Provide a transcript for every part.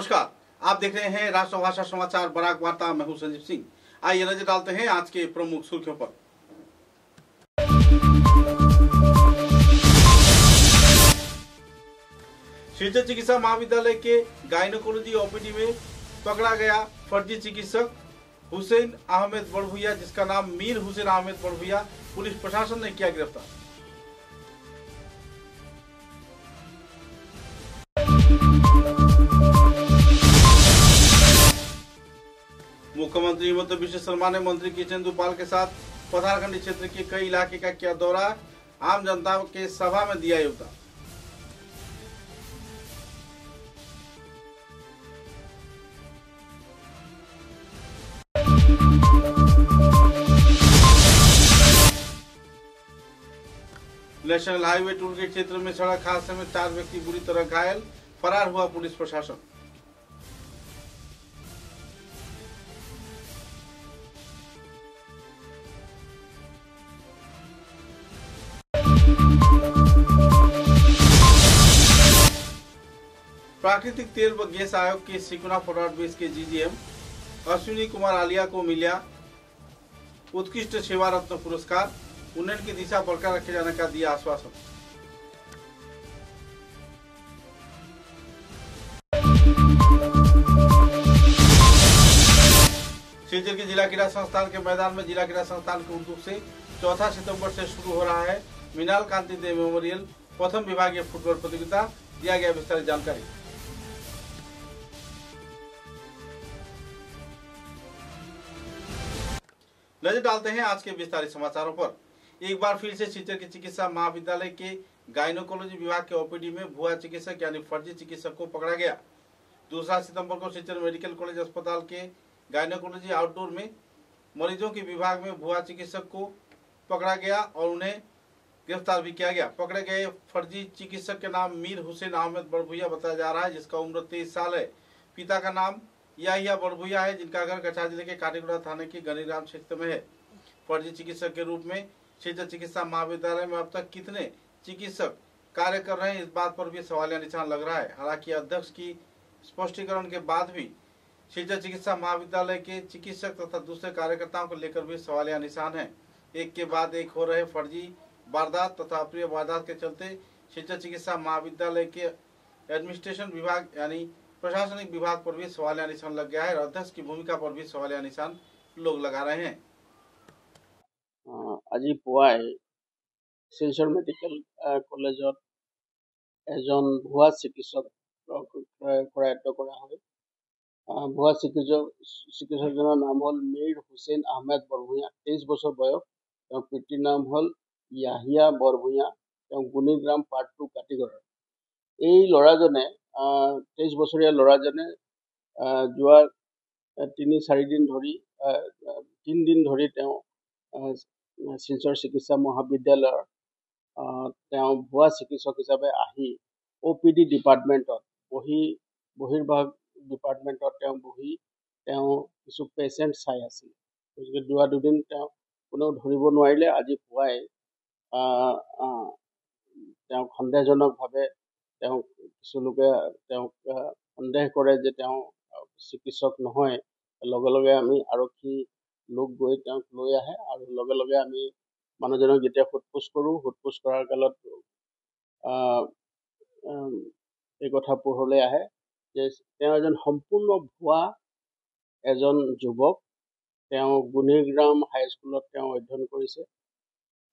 नमस्कार, आप देख रहे हैं राष्ट्रभाषा समाचार बराक वार्ता। मैं हूं संजीव सिंह। आइए नजर डालते हैं आज के प्रमुख सुर्खियों पर। सिलचर चिकित्सा महाविद्यालय के गायनोकोलॉजी ओपीडी में पकड़ा गया फर्जी चिकित्सक हुसैन अहमद बड़भुइया, जिसका नाम मीर हुसैन अहमद बड़भुइया। पुलिस प्रशासन ने किया गिरफ्तार। मुख्यमंत्री हिमंत बिश्व शर्मा ने मंत्री किशोर पाल के साथ पथारखंडी क्षेत्र के कई इलाके का किया दौरा। आम जनता के सभा में दिया योगदान। नेशनल हाईवे टोल गेट क्षेत्र में सड़क हादसे में 4 व्यक्ति बुरी तरह घायल, फरार हुआ पुलिस प्रशासन। प्राकृतिक तेल व गैस आयोग के सिकुना फॉरवर्ड बेस के जीजीएम अश्विनी कुमार आलिया को मिला उत्कृष्ट सेवा रत्न पुरस्कार। उन्नयन की दिशा बरकरार रखे जाने का दिया आश्वासन। सिलचर के जिला क्रीड़ा संस्थान के मैदान में जिला क्रीड़ा संस्थान के उद्योग से 4 सितंबर से शुरू हो रहा है मृणाल कांति देव मेमोरियल प्रथम विभागीय फुटबॉल प्रतियोगिता। दिया गया विस्तारित जानकारी। नजर डालते हैं आज के विस्तारित समाचारों पर। एक बार फिर से सिलचर के चिकित्सा महाविद्यालय के गायनोकोलॉजी विभाग के ओपीडी में भुआ चिकित्सक यानी फर्जी चिकित्सक को पकड़ा गया। 2 सितंबर को सिलचर मेडिकल कॉलेज अस्पताल के गायनोकोलॉजी आउटडोर में मरीजों के विभाग में भुआ चिकित्सक को पकड़ा गया और उन्हें गिरफ्तार भी किया गया। पकड़े गए फर्जी चिकित्सक के नाम मीर हुसैन अहमद बड़भुइया बताया जा रहा है, जिसका उम्र 23 साल है। पिता का नाम याहिया बड़भुइया है, जिनका घर कछार जिले के काटीगुड़ा थाने के गनीराम क्षेत्र में है। फर्जी चिकित्सक के रूप में सिलचर चिकित्सा महाविद्यालय में अब तक कितने चिकित्सक कार्य कर रहे हैं, इस बात पर भी सवालिया निशान लग रहा है। हालांकि अध्यक्ष की स्पष्टीकरण के बाद भी सिलचर चिकित्सा महाविद्यालय के चिकित्सक तथा दूसरे कार्यकर्ताओं को लेकर भी सवालिया निशान है। एक के बाद एक हो रहे फर्जी वारदात तथा अप्रिय वारदात के चलते सिलचर चिकित्सा महाविद्यालय के एडमिनिस्ट्रेशन विभाग यानी प्रशासनिक विभाग पर भी सवालिया निशान लग गया है और अध्यक्ष की भूमिका पर भी सवालिया निशान लोग लगा रहे हैं। আজি পুৱাই শিলচৰ মেডিকেল কলেজত এজন ভুৱা চিকিৎসক কৰায়ত্ব কৰা হয়। ভুৱা চিকিৎসকজনৰ নাম হ'ল মীৰ হুছেইন আহমেদ বৰভূঞা, 23 বছৰ বয়স। তেওঁৰ পিতৃৰ নাম হ'ল ইয়াহিয়া বৰভূঞা, তেওঁ গুণীগ্ৰাম পাৰ্ট 2 কাটিগড়ৰ। এই ল'ৰাজনে 23 বছৰীয়া ল'ৰাজনে যোৱা 3-4 দিন ধৰি 3 দিন ধৰি তেওঁ শিলচৰ চিকিৎসা মহাবিদ্যালয়ৰ তেওঁ ভুৱা চিকিৎসক হিচাপে আহি OPD ডিপাৰ্টমেণ্টত বহিৰ্ভাগ ডিপাৰ্টমেণ্টত তেওঁ বহি তেওঁ কিছু পেচেণ্ট চাই আছিল। গতিকে যোৱা 2 দিন তেওঁ কোনেও ধৰিব নোৱাৰিলে। আজি পুৱাই তেওঁ সন্দেহজনকভাৱে তেওঁ কিছু লোকে তেওঁক সন্দেহ কৰে যে তেওঁ চিকিৎসক নহয়। লগে লগে আমি আৰক্ষী লোক গৈ তেওঁক লৈ আহে আৰু লগে লগে আমি মানুহজনক যেতিয়া সোধপোছ কৰোঁ, সোধপোছ কৰাৰ কালত এই কথা পোহৰলৈ আহে যে তেওঁ এজন সম্পূৰ্ণ ভুৱা এজন যুৱক। তেওঁ গুণীগ্ৰাম হাইস্কুলত তেওঁ অধ্যয়ন কৰিছে।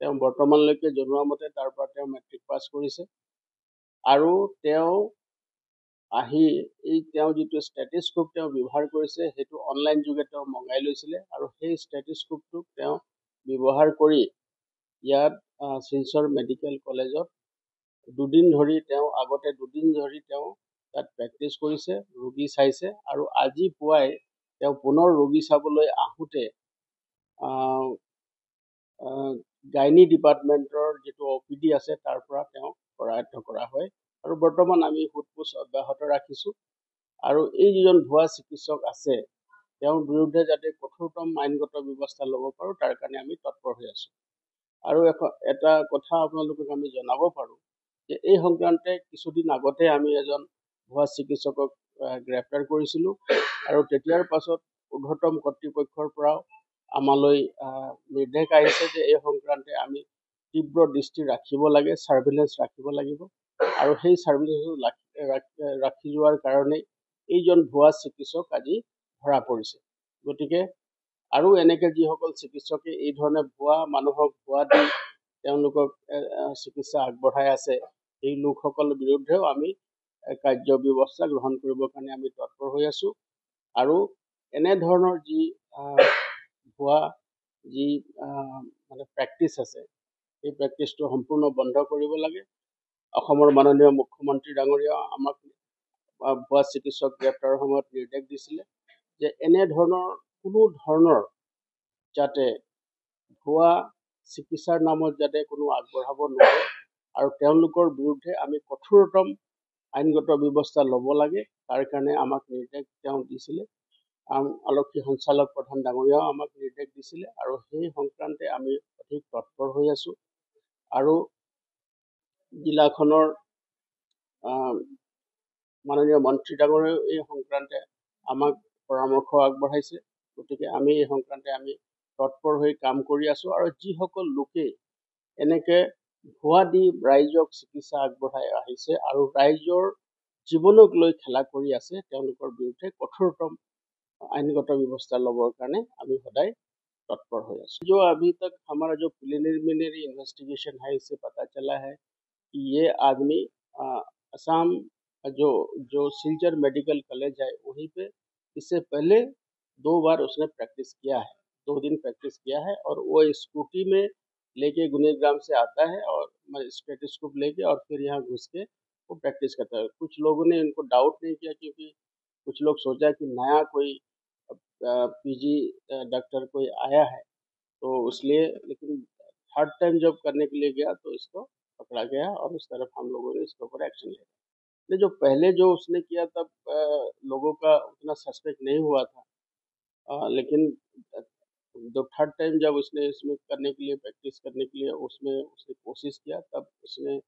তেওঁ বৰ্তমানলৈকে জনোৱা মতে তাৰ পৰা তেওঁ মেট্ৰিক পাছ কৰিছে আৰু তেওঁ আহি তেওঁ যিটো ষ্টেথোস্কোপ তেওঁ ব্যৱহাৰ কৰিছে সেইটো অনলাইন যোগে তেওঁ মঙাই লৈছিলে আৰু সেই ষ্টেথোস্কোপটোক তেওঁ ব্যৱহাৰ কৰি ইয়াত শিলচৰ মেডিকেল কলেজত 2 দিন ধৰি তেওঁ তাত প্ৰেক্টিছ কৰিছে, ৰোগী চাইছে আৰু আজি পুৱাই তেওঁ পুনৰ ৰোগী চাবলৈ আহোঁতে গাইনী ডিপাৰ্টমেণ্টৰ যিটো OPD আছে তাৰ পৰা তেওঁ কৰায়ত্ব কৰা হয় আৰু বৰ্তমান আমি সোধপোছ অব্যাহত ৰাখিছোঁ। আৰু এই যিজন ভুৱা চিকিৎসক আছে তেওঁৰ বিৰুদ্ধে যাতে কঠোৰতম আইনগত ব্যৱস্থা ল'ব পাৰোঁ তাৰ কাৰণে আমি তৎপৰ হৈ আছোঁ। আৰু এটা কথা আপোনালোকক আমি জনাব পাৰোঁ যে এই সংক্ৰান্তে কিছুদিন আগতে আমি এজন ভুৱা চিকিৎসকক গ্ৰেপ্তাৰ কৰিছিলোঁ আৰু তেতিয়াৰ পাছত ঊৰ্ধ্বতম কৰ্তৃপক্ষৰ পৰাও আমালৈ নিৰ্দেশ আহিছে যে এই সংক্ৰান্তে আমি তীব্ৰ দৃষ্টি ৰাখিব লাগে, ছাৰ্ভিলেঞ্চ ৰাখিব লাগিব আৰু সেই ছাৰ্ভিলেঞ্চ ৰাখি যোৱাৰ কাৰণেই এইজন ভুৱা চিকিৎসক আজি ধৰা পৰিছে। গতিকে আৰু এনেকে যিসকল চিকিৎসকে এই ধৰণে ভুৱা মানুহক ভুৱা দি তেওঁলোকক চিকিৎসা আগবঢ়াই আছে, এই লোকসকলৰ বিৰুদ্ধেও আমি কাৰ্য ব্যৱস্থা গ্ৰহণ কৰিবৰ কাৰণে আমি তৎপৰ হৈ আছো আৰু এনেধৰণৰ যি ভুৱা যি মানে প্ৰেক্টিচ আছে, এই প্ৰেক্টিচটো সম্পূৰ্ণ বন্ধ কৰিব লাগে। অসমৰ মাননীয় মুখ্যমন্ত্ৰী ডাঙৰীয়াও আমাক ভুৱা চিকিৎসক গ্ৰেপ্তাৰৰ সময়ত নিৰ্দেশ দিছিলে যে এনেধৰণৰ কোনো ধৰণৰ যাতে ভুৱা চিকিৎসাৰ নামত যাতে কোনো আগবঢ়াব নোৱাৰে আৰু তেওঁলোকৰ বিৰুদ্ধে আমি কঠোৰতম আইনগত ব্যৱস্থা ল'ব লাগে, তাৰ কাৰণে আমাক নিৰ্দেশ তেওঁ দিছিলে। আৰক্ষী সঞ্চালক প্ৰধান ডাঙৰীয়াও আমাক নিৰ্দেশ দিছিলে আৰু সেই সংক্ৰান্তে আমি অধিক তৎপৰ হৈ আছো আৰু জিলাখনৰ মাননীয় মন্ত্ৰী ডাঙৰীয়াও এই সংক্ৰান্তে আমাক পৰামৰ্শ আগবঢ়াইছে। গতিকে আমি এই সংক্ৰান্তে আমি তৎপৰ হৈ কাম কৰি আছো আৰু যিসকল লোকে এনেকে ভুৱা দি ৰাইজক চিকিৎসা আগবঢ়াই আহিছে আৰু ৰাইজৰ জীৱনক লৈ খেলা কৰি আছে, তেওঁলোকৰ বিৰুদ্ধে কঠোৰতম आइनगत व्यवस्था लबर कारण अभी सदाय तत्पर हो। जो अभी तक हमारा जो प्रिलिमिनरी इन्वेस्टिगेशन है, इससे पता चला है कि ये आदमी असम जो सिलचर मेडिकल कॉलेज है वहीं पे इससे पहले 2 बार उसने प्रैक्टिस किया है, 2 दिन प्रैक्टिस किया है और वो स्कूटी में लेके गुनेग्राम से आता है और स्टेटोस्कोप लेके और फिर यहाँ घुस के वो प्रैक्टिस करता है। कुछ लोगों ने इनको डाउट नहीं किया क्योंकि कुछ लोग सोचा कि नया कोई पीजी डॉक्टर कोई आया है तो उसलिए, लेकिन थर्ड टाइम जब करने के लिए गया तो इसको पकड़ा गया और उस तरफ हम लोगों ने इसके ऊपर एक्शन लिया। जो पहले जो उसने किया तब लोगों का उतना सस्पेक्ट नहीं हुआ था, लेकिन जो थर्ड टाइम जब उसने इसमें करने के लिए प्रैक्टिस करने के लिए उसने कोशिश किया तब उसने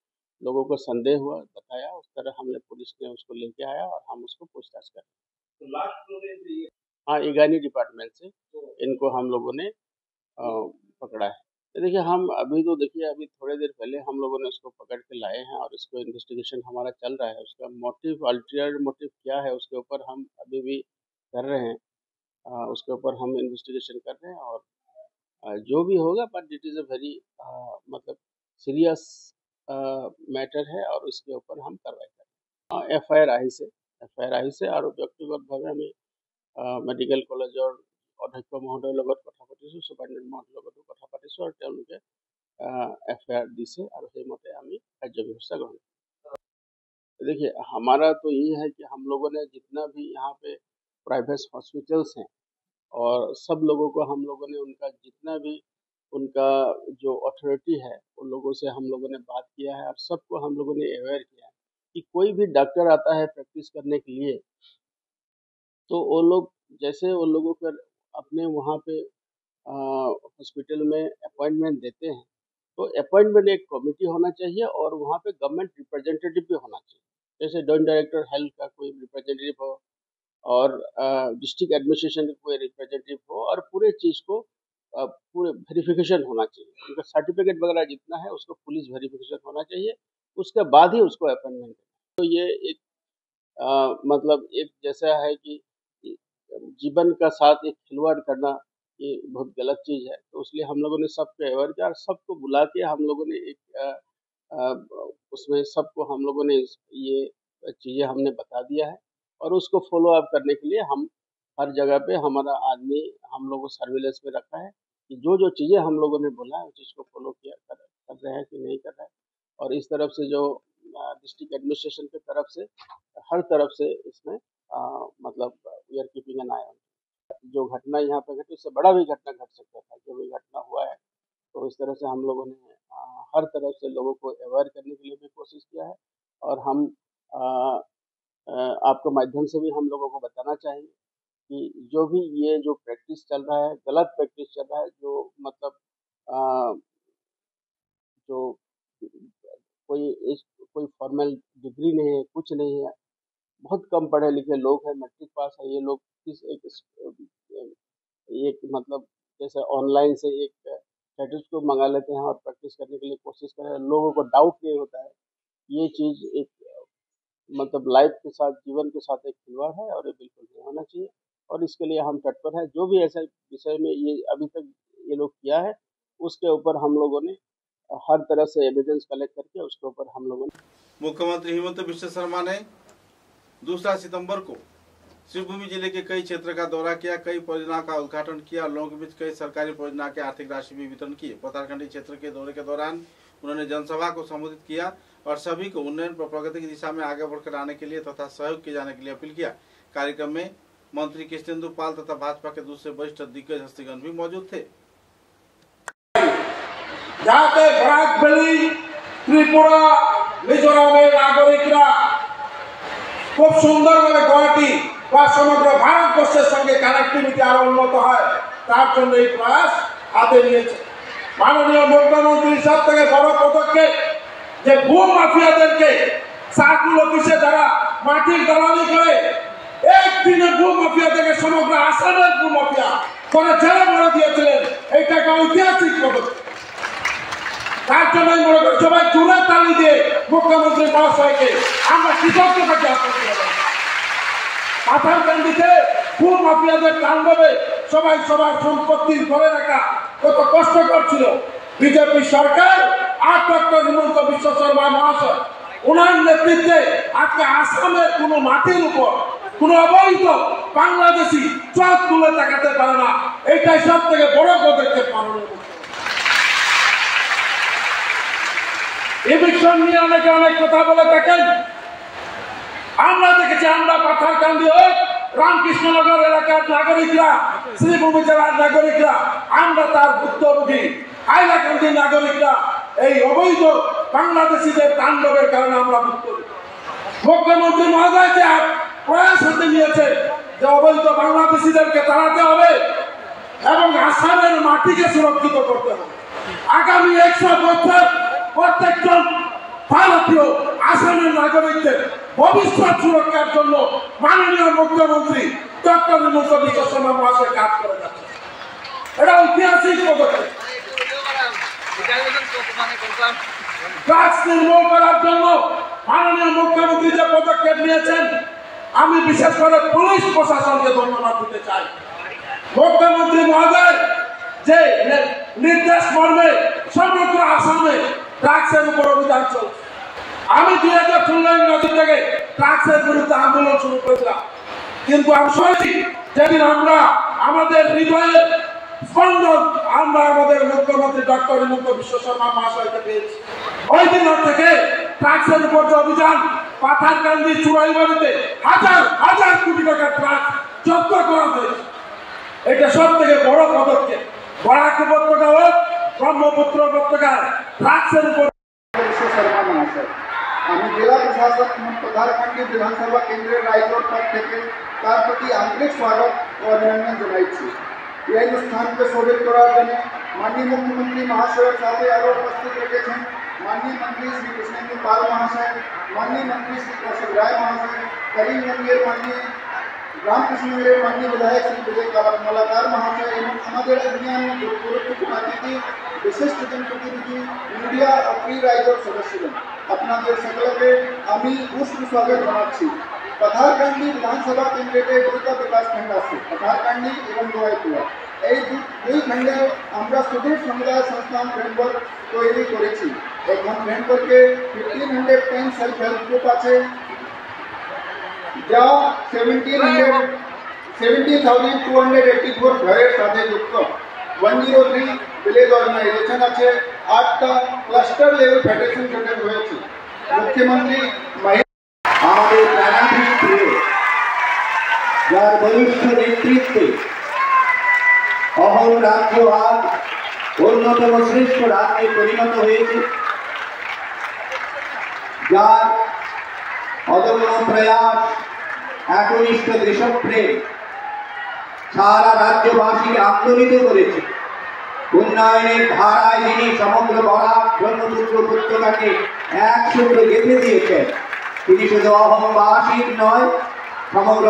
लोगों को संदेह हुआ, बताया, उस तरह हमने पुलिस ने उसको लेके आया और हम उसको पूछताछ कर। हाँ, ईगानी डिपार्टमेंट से इनको हम लोगों ने पकड़ा है। तो देखिए हम अभी थोड़े देर पहले हम लोगों ने उसको पकड़ के लाए हैं और इसको इन्वेस्टिगेशन हमारा चल रहा है। उसका मोटिव, अल्टीरियर मोटिव क्या है उसके ऊपर हम अभी भी कर रहे हैं, उसके ऊपर हम इन्वेस्टिगेशन कर रहे हैं और जो भी होगा, but it is a very मतलब सीरियस मैटर है और उसके ऊपर हम कार्रवाई कर रहे हैं। एफआईआर आई से और व्यक्तिगत भावे हमें मेडिकल कॉलेजर अध्यक्ष महोदयर লগত কথা পাতিছোঁ, সুপাৰিনটেণ্ডেণ্ট মহোদয়ৰ লগতো কথা পাতিছোঁ আৰু তেওঁলোকে एफआईआर दिसे और সেইমতে আমি কাৰ্য ব্যৱস্থা গ্ৰহণ करें। देखिए हमारा तो यही है कि हम लोगों ने जितना भी यहाँ पे प्राइवेट हॉस्पिटल्स हैं और सब लोगों को हम लोगों ने उनका जितना भी उनका जो अथॉरिटी है उन लोगों से हम लोगों ने बात किया है और सबको हम लोगों ने अवेयर किया है कि कोई भी डॉक्टर आता है प्रैक्टिस करने के लिए तो वो लोग जैसे वो लोगों को अपने वहाँ पे हॉस्पिटल में अपॉइंटमेंट देते हैं तो अपॉइंटमेंट एक कमेटी होना चाहिए और वहाँ पे गवर्नमेंट रिप्रेजेंटेटिव भी होना चाहिए। जैसे जॉइंट डायरेक्टर हेल्थ का कोई रिप्रेजेंटेटिव हो और डिस्ट्रिक्ट एडमिनिस्ट्रेशन का कोई रिप्रेजेंटेटिव हो और पूरे चीज़ को पूरे वेरिफिकेशन होना चाहिए। उनका सर्टिफिकेट वगैरह जितना है उसको पुलिस वेरिफिकेशन होना चाहिए, उसके बाद ही उसको अपॉइंटमेंट देना। तो ये एक मतलब एक जैसा है कि जीवन का साथ एक खिलवाड़ करना ये बहुत गलत चीज़ है। तो इसलिए हम लोगों ने सबको अवेयर किया और सबको बुला के हम लोगों ने एक उसमें सबको हम लोगों ने ये चीज़ें हमने बता दिया है और उसको फॉलो अप करने के लिए हम हर जगह पे हमारा आदमी हम लोगों को सर्विलेंस में रखा है कि जो चीज़ें हम लोगों ने बोला है उस चीज़ को फॉलो कर रहे हैं कि नहीं कर रहे हैं। और इस तरफ से जो डिस्ट्रिक्ट एडमिनिस्ट्रेशन की तरफ से हर तरफ से इसमें मतलब we are keeping an eye on. जो घटना यहाँ पे घटी उससे बड़ा भी घटना घट सकता था, जो भी घटना हुआ है। तो इस तरह से हम लोगों ने हर तरफ से लोगों को अवेयर करने के लिए भी कोशिश किया है और हम आपके माध्यम से भी हम लोगों को बताना चाहेंगे कि जो भी ये जो प्रैक्टिस चल रहा है, गलत प्रैक्टिस चल रहा है, जो मतलब जो कोई फॉर्मल डिग्री नहीं है, कुछ नहीं है, बहुत कम पढ़े लिखे लोग हैं, मैट्रिक पास है ये लोग, किस एक मतलब जैसे ऑनलाइन से एक स्टेटस को मंगा लेते हैं और प्रैक्टिस करने के लिए कोशिश कर रहे हैं, लोगों को डाउट नहीं होता है। ये चीज एक मतलब लाइफ के साथ, जीवन के साथ एक खिलवाड़ है और ये बिल्कुल नहीं होना चाहिए। और इसके लिए हम तत्पर हैं। जो भी ऐसे विषय में ये अभी तक ये लोग किया है, उसके ऊपर हम लोगों ने हर तरह से एविडेंस कलेक्ट करके उसके ऊपर हम लोगों ने। मुख्यमंत्री हेमंत बिश्व शर्मा ने 2 सितंबर को शिवभूमि जिले के कई क्षेत्र का दौरा किया, कई परियोजनाओं का उद्घाटन किया और लोगों के बीच कई सरकारी परियोजना के आर्थिक राशि भी वितरण किए। पतारकंडी क्षेत्र के दौरे के दौरान उन्होंने जनसभा को संबोधित किया और सभी को उन्नयन व प्रगति की दिशा में आगे बढ़कर आने के लिए तथा सहयोग किए जाने के लिए अपील किया। कार्यक्रम में मंत्री कृष्णेंदु पाल तथा भाजपा के दूसरे वरिष्ठ दिग्गज हस्तीगण भी मौजूद थे। त्रिपुरा मिजोरामेर नागरिकरा खूब सुंदर भावे गुवाहाटी বা সমগ্র ভারতবর্ষের সঙ্গে কানেক্টিভিটি আরো উন্নত হয়, তার জন্য এই প্রয়াস হাতে নিয়েছে মাননীয় মুখ্যমন্ত্রী। সব থেকে বড় পদক্ষেপ যে ভূ মাফিয়াদেরকে সার্কুল অফিসে যারা মাটির দালালি করে, একদিনে ভূ মাফিয়া থেকে সমগ্র আসামের ভূ মাফিয়া করে জেলে মেরে দিয়েছিলেন, এইটাকে ঐতিহাসিক পদক্ষেপ। তার জন্য মনে করি সবাই জোরে তালি দিয়ে মুখ্যমন্ত্রী মহাশয়কে আমরা কৃতজ্ঞতা জ্ঞাপন করব। পাথারকান্দিতে ভূ মাফিয়াদের তাণ্ডবে সবাই সবার সম্পত্তি ধরে রাখা কত কষ্টকর ছিল। বিজেপি সরকার আর ডক্টর হিমন্ত বিশ্ব শর্মা মহাশয় ওনার নেতৃত্বে আজকে আসামের কোনো মাটির উপর কোনো অবৈধ বাংলাদেশি চোখ তুলে তাকাতে পারে না। এইটাই সব থেকে বড় পদক্ষেপ মাননীয়। ইভিকশন নিয়ে অনেকে অনেক কথা বলে থাকেন। আমরা দেখেছি, আমরা পাথারকান্দি হোক, রামকৃষ্ণনগর এলাকার নাগরিকরা, শ্রীভূমি জেলার নাগরিকরা, আমরা তার ভুক্তভোগী। হাইলাকান্দির নাগরিকরা এই অবৈধ বাংলাদেশিদের তাণ্ডবের কারণে আমরা ভুক্তভোগী। মুখ্যমন্ত্রী মহোদয় যে প্রয়াস হাতে নিয়েছে যে অবৈধ বাংলাদেশিদেরকে তাড়াতে হবে এবং আসামের মাটিকে সুরক্ষিত করতে হবে। আগামী 100 বছর প্রত্যেকজন ভারতীয় আসামের নাগরিকদের ভবিষ্যৎ সুরক্ষার জন্য মাননীয় মুখ্যমন্ত্রী ডক্টর হিমন্ত বিশ্ব শর্মা মহাশয় কাজ করে যাচ্ছে। এটা ঐতিহাসিক পদক্ষেপ। ড্রাগস নির্মূল করার জন্য মাননীয় মুখ্যমন্ত্রী যে পদক্ষেপ নিয়েছেন, আমি বিশেষ করে পুলিশ প্রশাসনকে ধন্যবাদ দিতে চাই। মুখ্যমন্ত্রী মহোদয় যে নির্দেশ মর্মে সমগ্র আসামে ড্রাগসের উপর অভিযান চলছে। আমি 2016 নদী থেকে ড্রাগসের বিরুদ্ধে আন্দোলন শুরু করেছিলাম, কিন্তু আমি শুনেছি যেদিন আমরা আমাদের হৃদয়ের স্পন্দন আমরা আমাদের মুখ্যমন্ত্রী ডক্টর হিমন্ত বিশ্ব শর্মা মহাশয়কে পেয়েছি। ওই দিন থেকে ড্রাগসের উপর যে অভিযান, পাথারকান্দি চুরাইবাড়িতে হাজার হাজার কোটি টাকার ড্রাগস জব্দ করা হয়েছে। এটা সব থেকে বড় পদক্ষেপ। বরাক উপত্যকা হোক, ব্রহ্মপুত্র উপত্যকার ড্রাগসের উপর। শর্মা মহাশয়, আমি জেলা প্রশাসক এবং পাথারকান্দি বিধানসভা কেন্দ্রের রায়গড় পদ থেকে তার প্রতি আন্তরিক স্বাগত ও অভিনন্দন জানাচ্ছি। এই অনুষ্ঠানকে শোভিত করার জন্য মাননীয় মুখ্যমন্ত্রী মহাশয়ের সাথে আরও উপস্থিত রেখেছেন माननीय मंत्री श्री कृष्णेंदु पाल महाशय, माननीय मंत्री श्री कौशिक राय महाशय, करीमगंजेर माननीय रामकृष्णनगरेर माननीय विधायक श्री विजय मालाकार महाशय एवं हमारे अभियान में गुरुत्वपूर्ण अतिथि विशिष्ट जनप्रतिनिधि मीडिया और प्री रायगढ़ सदस्यगण আপনাদের সকলকে আমি উষ্ণ স্বাগত জানাচ্ছি। পাথারকান্দি বিধানসভা কেন্দ্রে দুটো বিকাশ খণ্ড আছে, পাথারকান্দি এবং গোয়াইপুরা। এই দুই খণ্ডে আমরা সুদূর সমুদায় সংস্থান ফ্রেমওয়ার্ক তৈরি করেছি। এখন ফ্রেমওয়ার্কে 1510 সেলফ হেল্প গ্রুপ আছে, যা 17,284 ঘরের সাথে যুক্ত। 103 ভিলেজ অর্গানাইজেশন আছে, 8টা ক্লাস্টার লেভেল ফেডারেশন গঠন হয়েছে। মুখ্যমন্ত্রী আমাদের প্রাণাধিক প্রিয়, যার বলিষ্ঠ নেতৃত্বে অহল রাজ্য আজ অন্যতম শ্রেষ্ঠ রাজ্যে পরিণত হয়েছে, যার অদম্য প্রয়াস, একনিষ্ঠ দেশপ্রেম সারা রাজ্যবাসীকে আন্দোলিত করেছে। উন্নয়নের ধারায় তিনি সমগ্র বরাক ব্রহ্মপুত্র উপত্যকাকে একসঙ্গে গেঁথে দিয়েছেন। তিনি শুধু অহংবাসীর নয়, সমগ্র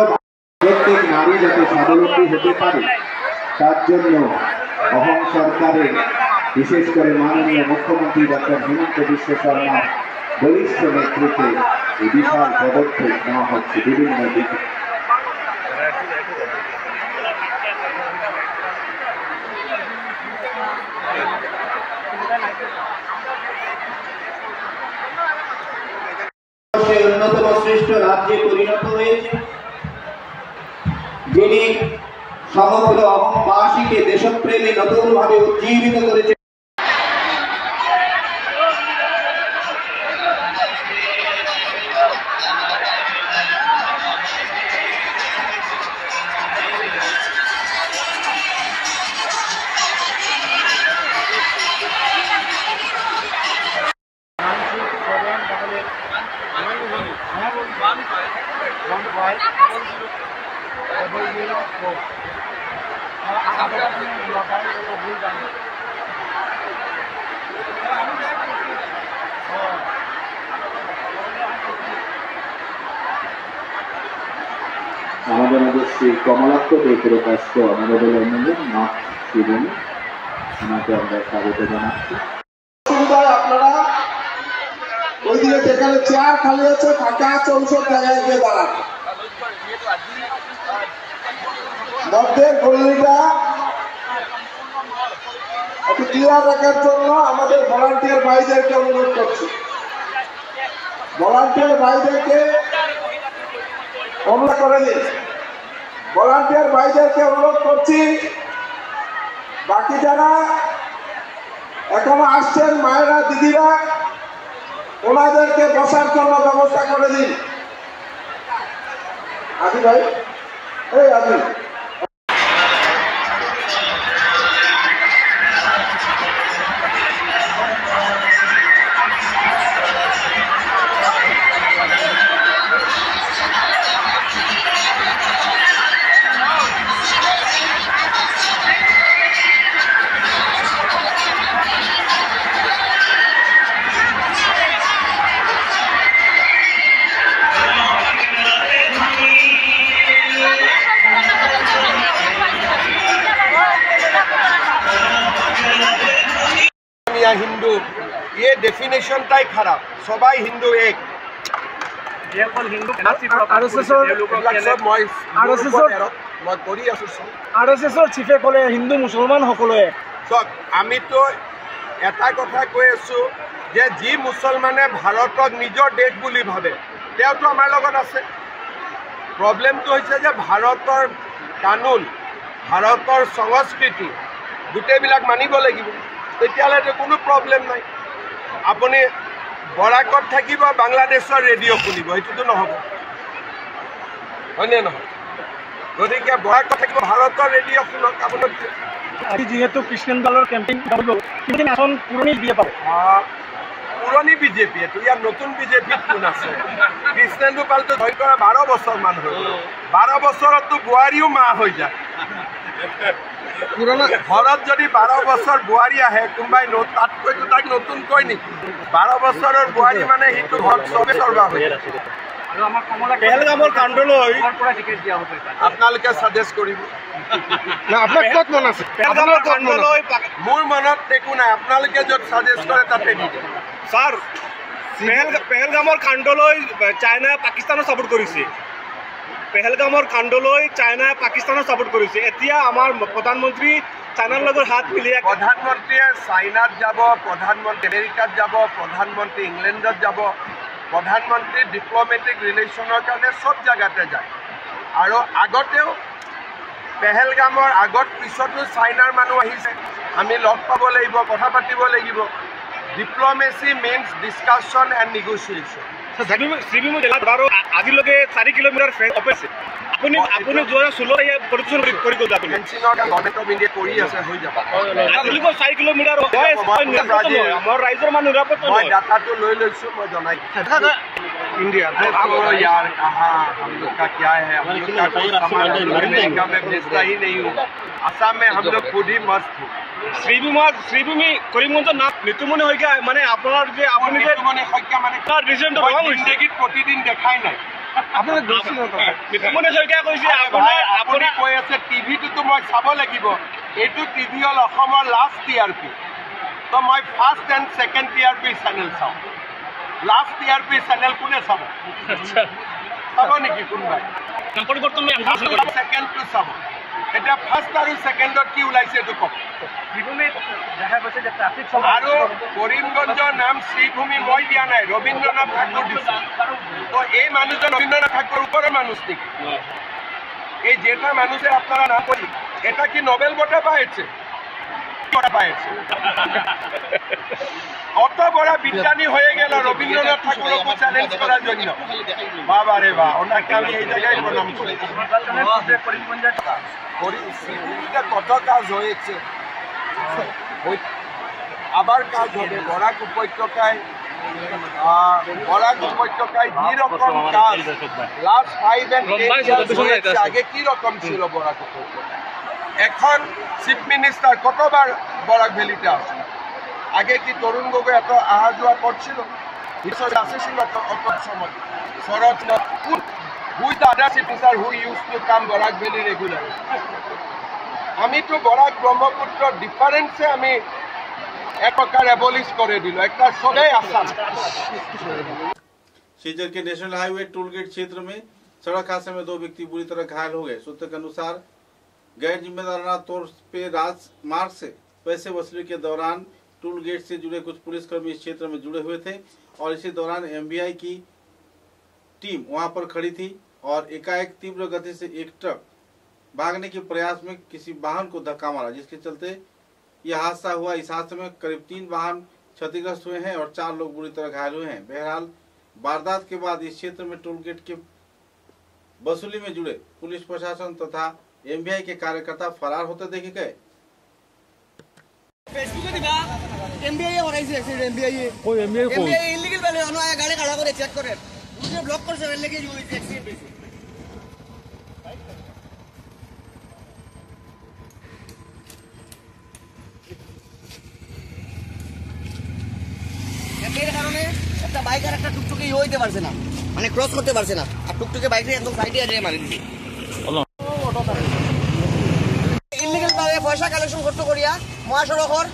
প্রত্যেক নারী যাতে স্বাবলম্বী হতে পারে তার জন্য অহং সরকারের বিশেষ করে মাননীয় মুখ্যমন্ত্রী ডক্টর হিমন্ত বিশ্ব শর্মার বলিষ্ঠ নেতৃত্বে এই বিশাল পদক্ষেপ নেওয়া হচ্ছে বিভিন্ন দিকে। অন্যতম শ্রেষ্ঠ রাজ্যে পরিণত হয়েছে, যিনি সমগ্র অহংবাসীকে দেশপ্রেমে নতুন ভাবে উজ্জীবিত করেছে। আমাদের অবশ্যই কমলাক্ষ প্রকাশ্য আমাদের অন্যদের মা শিবনী, ওনাকে আমরা স্বাগত জানাচ্ছি। আপনারা ওইদিকে যেখানে চেয়ার খালি আছে ফাঁকা আছে ওইসব জায়গায় গিয়ে দাঁড়ান। মধ্যের গল্লিটা একটু ক্লিয়ার রাখার জন্য আমাদের ভলান্টিয়ার ভাইদেরকে অনুরোধ করছি। ভলান্টিয়ার ভাইদেরকে অনুরোধ করে দিন। ভলান্টিয়ার ভাইদেরকে অনুরোধ করছি, বাকি যারা এখনো আসছেন মায়েরা দিদিরা ওনাদেরকে বসার জন্য ব্যবস্থা করে দিন। আদি ভাই, এই আদি हिंदू, ये डेफिनेशन टाई खराब। सबाई हिंदू एक চিফে ক'লে হিন্দু মুছলমান সকলোৱে চক। আমিতো এটা কথা কৈ আছোঁ যে যি মুছলমানে ভাৰতক নিজৰ দেশ বুলি ভাবে তেওঁতো আমাৰ লগত আছে। প্ৰব্লেমটো হৈছে যে ভাৰতৰ কানুন, ভাৰতৰ সংস্কৃতি গোটেইবিলাক মানিব লাগিব, তেতিয়াহ'লেতো কোনো প্ৰব্লেম নাই। আপুনি বৰাকত থাকিব, বাংলাদেশৰ ৰেডিঅ' শুনিব, সেইটোতো নহ'ব, হয়নে নহয়? গতিকে বৰাকত থাকিব, ভাৰতৰ ৰেডিঅ' শুনক। আপোনাৰ আজি যিহেতু কৃষ্ণেনপালৰ কেম্পেইন আসন পুৰণি দিয়ে পাব, পুৰণি বিজেপি, এইটো ইয়াত নতুন বিজেপিত কোন আছে? কৃষ্ণেনপালটো জইন কৰা 12 বছৰমান হৈ গ'ল। 12 বছৰততো বোৱাৰীও মা হৈ যায়। ঘৰত যদি 12 বছৰ বোৱাৰী আহে, কোনোবাই তাতকৈতো তাক নতুন কয় নেকি? 12 বছৰৰ বোৱাৰী মানে সিটো ঘৰত চবে চৰ্বা হৈ যায়। পেহেলগামৰ কাণ্ডলৈ আপোনালোকে ছাজেষ্ট কৰিব। মোৰ মনত একো নাই, আপোনালোকে য'ত ছাজেষ্ট কৰে তাতে দি দিয়ে। ছাৰ, পেহেলগামৰ কাণ্ডলৈ চাইনাই পাকিস্তানক ছাপোৰ্ট কৰিছে। পেহেলগামৰ কাণ্ডলৈ চাইনাই পাকিস্তানক ছাপোৰ্ট কৰিছে। এতিয়া আমাৰ প্ৰধানমন্ত্ৰী চাইনাৰ লগত হাত মিলি প্ৰধানমন্ত্ৰীয়ে চাইনাত যাব, প্ৰধানমন্ত্ৰী আমেৰিকাত যাব, প্ৰধানমন্ত্ৰী ইংলেণ্ডত যাব, প্ৰধানমন্ত্ৰী ডিপ্ল'মেটিক ৰিলেশ্যনৰ কাৰণে চব জেগাতে যায়। আৰু আগতেও পেহেলগামৰ আগত পিছতো চাইনাৰ মানুহ আহিছে। আমি লগ পাব লাগিব, কথা পাতিব লাগিব। ডিপ্ল'মেচি মিনছ ডিছকাশ্যন এণ্ড নেগচিয়েশ্যন। আজিলৈকে 4 কিলোমিটাৰ ফ্ৰেঞ্চ অপেছে। আপুনি যোৱা 16 পৰিদৰ্শন কৰি গ'ল। আপুনি গভৰ্ণমেণ্ট অফ ইণ্ডিয়া কৰি আছে, হৈ যাব। 4 কিলোমিটাৰ আমাৰ ৰাইজৰ মানুহ নিৰাপদ। মই ডাটাটো লৈ লৈছোঁ, মই জনাই इंडिया यार कहाँ हम लोग का क्या है, हम लोग का कोई सामान अमेरिका में भेजता ही नहीं हूँ। असम में हम लोग खुद ही मस्त हूँ। শ্রীভূমি কৰিমগঞ্জৰ নাম মৃত্যুমণি শইকীয়া মানে আপোনাৰ যে আপুনি যে মৃত্যুমণি শইকীয়া মানে তাৰ ৰিজনটো ৰং হৈছে জিন্দগীত প্ৰতিদিন দেখাই নাই। আপোনাৰ মৃত্যুমণি শইকীয়া কৈছে আপুনি কৈ আছে টিভিটোতো মই চাব লাগিব। এইটো টিভি হ'ল অসমৰ লাষ্ট TRP। তো মই first and second TRP channel চাওঁ। লাষ্ট TRP চেনেল কোনে চাব? চাব নেকি কোনোবাই? ছেকেণ্ডটো চাব। এতিয়া ফাৰ্ষ্ট আৰু ছেকেণ্ডত কি ওলাইছে এইটো কওক। আৰু কৰিমগঞ্জৰ নাম শ্ৰীভূমি মই দিয়া নাই, ৰবীন্দ্ৰনাথ ঠাকুৰ দিছে। তো এই মানুহজন রবীন্দ্রনাথ ঠাকুর উপরে মানুষ নাকি? এই যেটা মানুষের আপনারা না করি এটা কি নোবেল বঁটা পাইছে? অত বড় বিজ্ঞানী হয়ে গেল রবীন্দ্রনাথ ঠাকুরকে চ্যালেঞ্জ করার জন্য। বাবা রে বা, ওনাকে আমি এই জায়গায় প্রণাম করি। কত কাজ হয়েছে, আবার কাজ হবে। বরাক উপত্যকায় কি রকম কাজ লাস্ট 5 and 10 years আগে কি রকম ছিল বরাক উপত্যকা। এখন চিফ মিনিস্টার কতবার বরাক ভ্যালিতে আসে। আগে কি তরুণ গগৈ এত আহা যোৱা করছিল? আসেছিল অত সময় Sarat who the other chief minister who use to come Barak valley regular. আমি তো বরাক ব্রহ্মপুত্র ডিফারেন্সে আমি एक प्रकार एबोलिश कर दिल एक सदै आसाम। शिवचर के नेशनल हाईवे टोल गेट क्षेत्र में सड़क हादसे में 2 व्यक्ति बुरी तरह घायल हो गए। सूत्र के अनुसार गैर जिम्मेदाराना तौर पे राजमार्ग से पैसे वसूली के दौरान टोल गेट से जुड़े कुछ पुलिसकर्मी इस क्षेत्र में जुड़े हुए थे और इसी दौरान MVI की टीम वहां पर खड़ी थी और एकाएक तीव्र गति से एक ट्रक भागने के प्रयास में किसी वाहन को धक्का मारा, जिसके चलते यह हादसा हुआ। इस हादसे में करीब 3 वाहन क्षतिग्रस्त हुए हैं और 4 लोग बुरी तरह घायल हुए हैं। बहरहाल वारदात के बाद इस क्षेत्र में टोल गेट के वसूली में जुड़े पुलिस प्रशासन तथा MVI के कार्यकर्ता फरार होते देखे गए। একটা বাইক আর একটা টুকটুকে হইতে পারছে না, মানে ক্রস করতে পারছে না, আর টুকটুকে বাইকে একদম সাইডে এসে মারি দিছে। ইলিগাল ভাবে পয়সা কালেকশন করতে করিয়া মহাসড়কের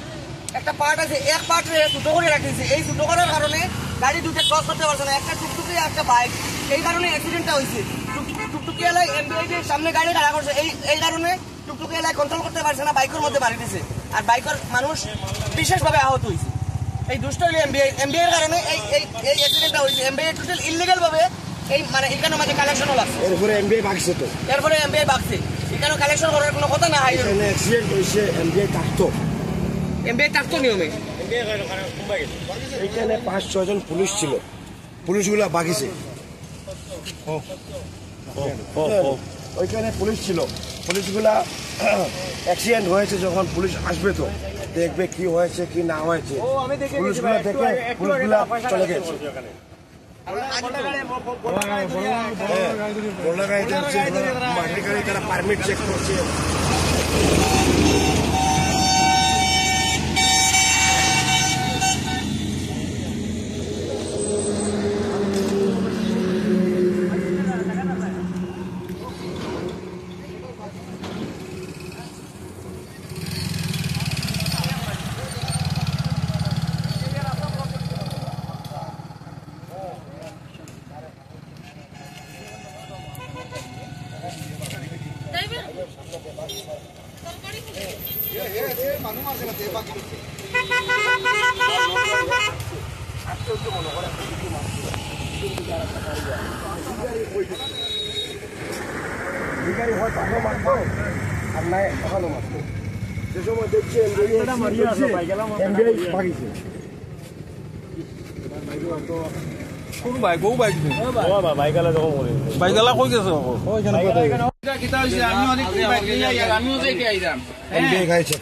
একটা পার্ট আছে, এক পার্টে ছোট করে রাখিছে। এই ছোট করার কারণে গাড়ি দুটো ক্রস করতে পারছে না, একটা টুকটুকে একটা বাইক। এই কারণে অ্যাক্সিডেন্টটা হয়েছে। টুকটুকি এলাকায় MVI সামনে গাড়ি খাড়া করছে, এই কারণে টুকটুকি এলাকায় কন্ট্রোল করতে পারছে না, বাইকের মধ্যে বাড়ি দিছে। আর বাইকের মানুষ বিশেষভাবে আহত হয়েছে। এই দুষ্ট MVI কারণে এই অ্যাক্সিডেন্টটা হয়েছে। MVI টোটাল ইলিগাল ভাবে এই মানে এখানে মাঝে কালেকশনও লাগছে। এরপরে MVI ভাগছে, তো এরপরে MVI ভাগছে। এখানে কালেকশন করার কোনো কথা না। এখানে অ্যাক্সিডেন্ট হয়েছে, MVI থাকতো নিয়মে। এখানে 5-6 জন পুলিশ ছিল, পুলিশগুলা ভাগিছে। ওইখানে পুলিশ ছিল, পুলিশগুলা অ্যাক্সিডেন্ট হয়েছে। যখন পুলিশ আসবে তো দেখবে কি হয়েছে কি না হয়েছে, পুলিশগুলা দেখে পুলিশগুলা চলে গেছে। তারা পারমিট চেক করছে।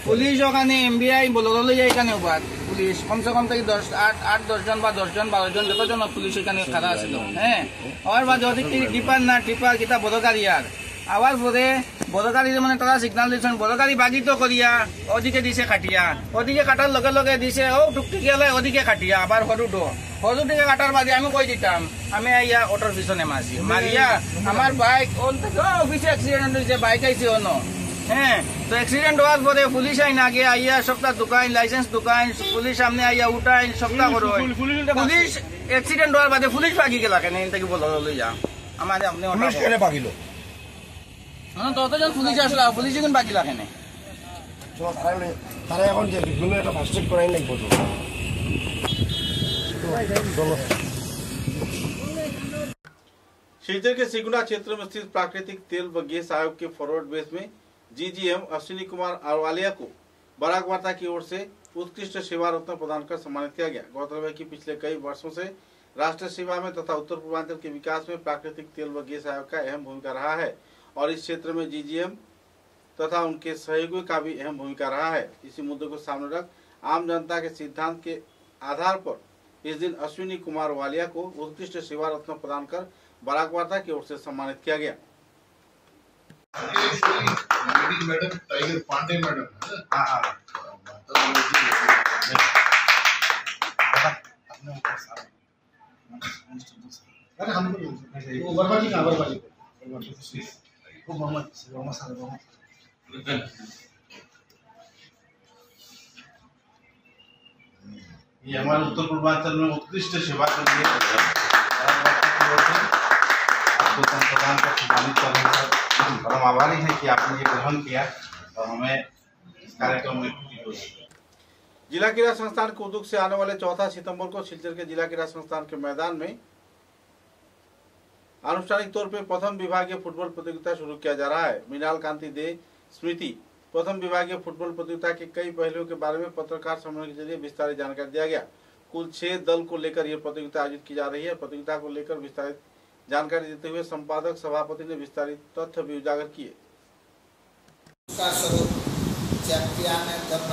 পুলিশ ওখানে MVI বললে এখানে পুলিশ কমসে কম থেকে 8-10 জন বা 10 জন 12 জন যতজন পুলিশ এখানে খাড়া ছিল। হ্যাঁ, আর বাজে টিপার না টিপার কিতা বড় গাড়ি আর আওয়ার পরে বড় গাড়ি মানে তারা সিগনাল দিয়েছেন, বড় গাড়ি বাগিত করিয়া ওদিকে দিছে কাটিয়া, ওদিকে কাটার লগে লগে দিছে ও টুকটুকি হলে ওদিকে কাটিয়া, আবার সরুটিকে কাটার বাদে আমি কই দিতাম, আমি আইয়া অটোর পিছনে মারিয়া আমার বাইক অফিসে অ্যাক্সিডেন্ট হয়েছে, বাইক আইছে অন্য। হ্যাঁ, তো অ্যাক্সিডেন্ট হওয়ার পরে পুলিশ আইন আগে আইয়া সপ্তাহ দোকান লাইসেন্স দোকান পুলিশ সামনে আইয়া উঠাই সপ্তাহ করো, পুলিশ অ্যাক্সিডেন্ট হওয়ার বাদে পুলিশ বাকি গেলা কেন থেকে বলা লইয়া আমার আপনি বাকিল ততজন পুলিশ আসলা, পুলিশ এখন বাকিলা কেন তারা এখন যে বিভিন্ন একটা ফাস্ট্রেক করাই লাগবে তো। शिवचर के सिगुना क्षेत्र में स्थित प्राकृतिक तेल व गैस आयोग के फॉरवर्ड बेस में जीजीएम अश्विनी कुमार आरवालिया को बराक वार्ता की ओर से उत्कृष्ट सेवा रत्न प्रदान कर सम्मानित किया गया। गौरतलब है कि पिछले कई वर्षों से राष्ट्र सेवा में तथा उत्तर पूर्वांचल के विकास में प्राकृतिक तेल व गैस आयोग का अहम भूमिका रहा है और इस क्षेत्र में जीजीएम तथा उनके सहयोगियों का भी अहम भूमिका रहा है। इसी मुद्दे को सामने रख आम जनता के सिद्धांत के आधार पर इस दिन अश्विनी कुमार वालिया को उत्कृष्ट सेवा रत्न प्रदान कर बराक वार्ता की ओर से सम्मानित किया गया। Madam Tiger Pandey madam Verma ji कहाँ वर्मा जी ये हमारे उत्तर पूर्वांचल में उत्कृष्ट सेवा के लिए आपको प्रदान कर सम्मानित करने का हम आभारी हैं कि आपने ये ग्रहण किया और हमें इस कार्यक्रम में। जिला क्रीड़ा संस्थान कुदुक से आने वाले 4 सितंबर को सिलचर के जिला क्रीड़ा संस्थान के मैदान में आनुष्ठानिक तौर पर प्रथम विभागीय फुटबॉल प्रतियोगिता शुरू किया जा रहा है। मृणाल कांति दे स्मृति प्रथम विभागीय फुटबॉल प्रतियोगिता के कई पहलुओं के बारे में पत्रकार सम्मेलन के जरिए विस्तारित जानकारी दिया गया। कुल 6 दल को लेकर यह प्रतियोगिता आयोजित की जा रही है। प्रतियोगिता को लेकर विस्तारित जानकारी देते हुए संपादक सभापति ने विस्तारित तथ्य भी उजागर किए। चैंपियনের জন্য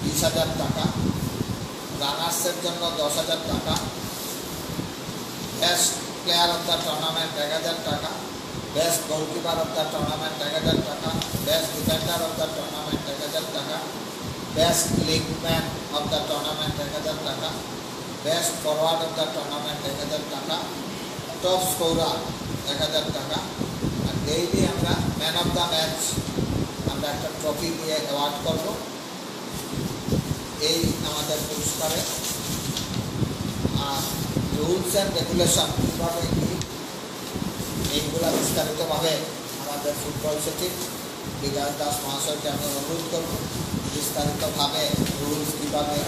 20,000 টাকা, রানার্সের জন্য 10,000 টাকা, best player of the tournament 1,000 টাকা, best goalkeeper of the tournament 1,000 টাকা, best defender of the tournament 1,000 টাকা, বেস্ট লিগম্যান অফ দ্য টুর্নামেন্ট 1,000 টাকা, best forward of the tournament 1,000 টাকা, টপ স্কোরার 1,000 টাকা, আর ডেইলি আমরা ম্যান অফ দ্য ম্যাচ আমরা একটা trophy দিয়ে অ্যাওয়ার্ড করব। এই আমাদের পুরস্কারে আর রুলস অ্যান্ড রেগুলেশন কীভাবে কি এইগুলা বিস্তারিতভাবে আমাদের ফুটবল সচিব বিকাশ দাস মহাশয়কে আমি অনুরোধ করব বিস্তারিতভাবে রুলস কীভাবে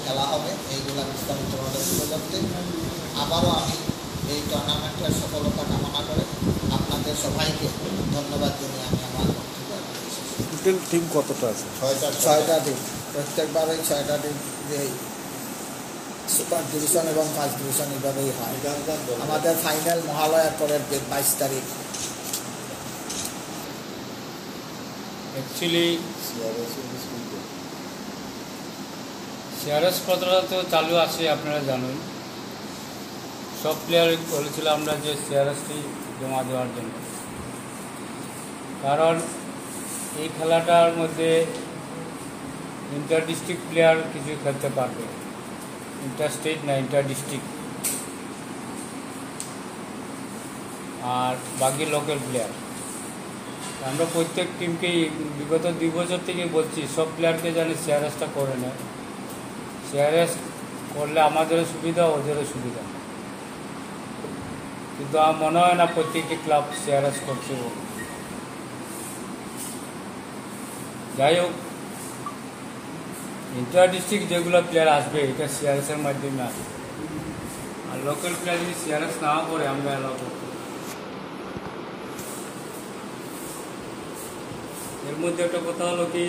খেলা হবে এইগুলা বিস্তারিতভাবে তুলে ধরতে। আবারও আমি এই টুর্নামেন্টের সফলতা কামনা করে আপনাদের সবাইকে ধন্যবাদ জানিয়ে আমি আমার টিম কতটা আছে? 6টা টিম, প্রত্যেকবারই 6টা টিম সুপার ডিভিশন এবং ফার্স্ট ডিভিশন এইভাবেই হয়। আমাদের ফাইনাল মহালয়ার পরের 22 তারিখ। অ্যাকচুয়ালি সিআরএস প্রথমত তো চালু আছে, আপনারা জানেন। সব প্লেয়ার বলেছিল আমরা যে সিআরএসটি জমা দেওয়ার জন্য, কারণ এই খেলাটার মধ্যে ইন্টার ডিস্ট্রিক্ট প্লেয়ার কিছু খেলতে পারবে, ইন্টার স্টেট না ইন্টার ডিস্ট্রিক্ট, আর বাকি লোকাল প্লেয়ার। আমরা প্রত্যেক টিমকেই বিগত 2 বছর থেকে বলছি সব প্লেয়ারকে জানি সিআরএসটা করে নেয়। সিআরএস করলে আমাদেরও সুবিধা, ওদেরও সুবিধা, কিন্তু আমার মনে হয় না প্রত্যেকটি ক্লাব সিআরএস করছে। যাই হোক, ইন্টার ডিস্ট্রিক্ট যেগুলো প্লেয়ার আসবে এটা সিআরএসের মাধ্যমে আসবে, আর লোকাল প্লেয়ার যদি সিআরএস না করে আমরা অ্যালাউ করব। এর মধ্যে একটা কথা হলো কি,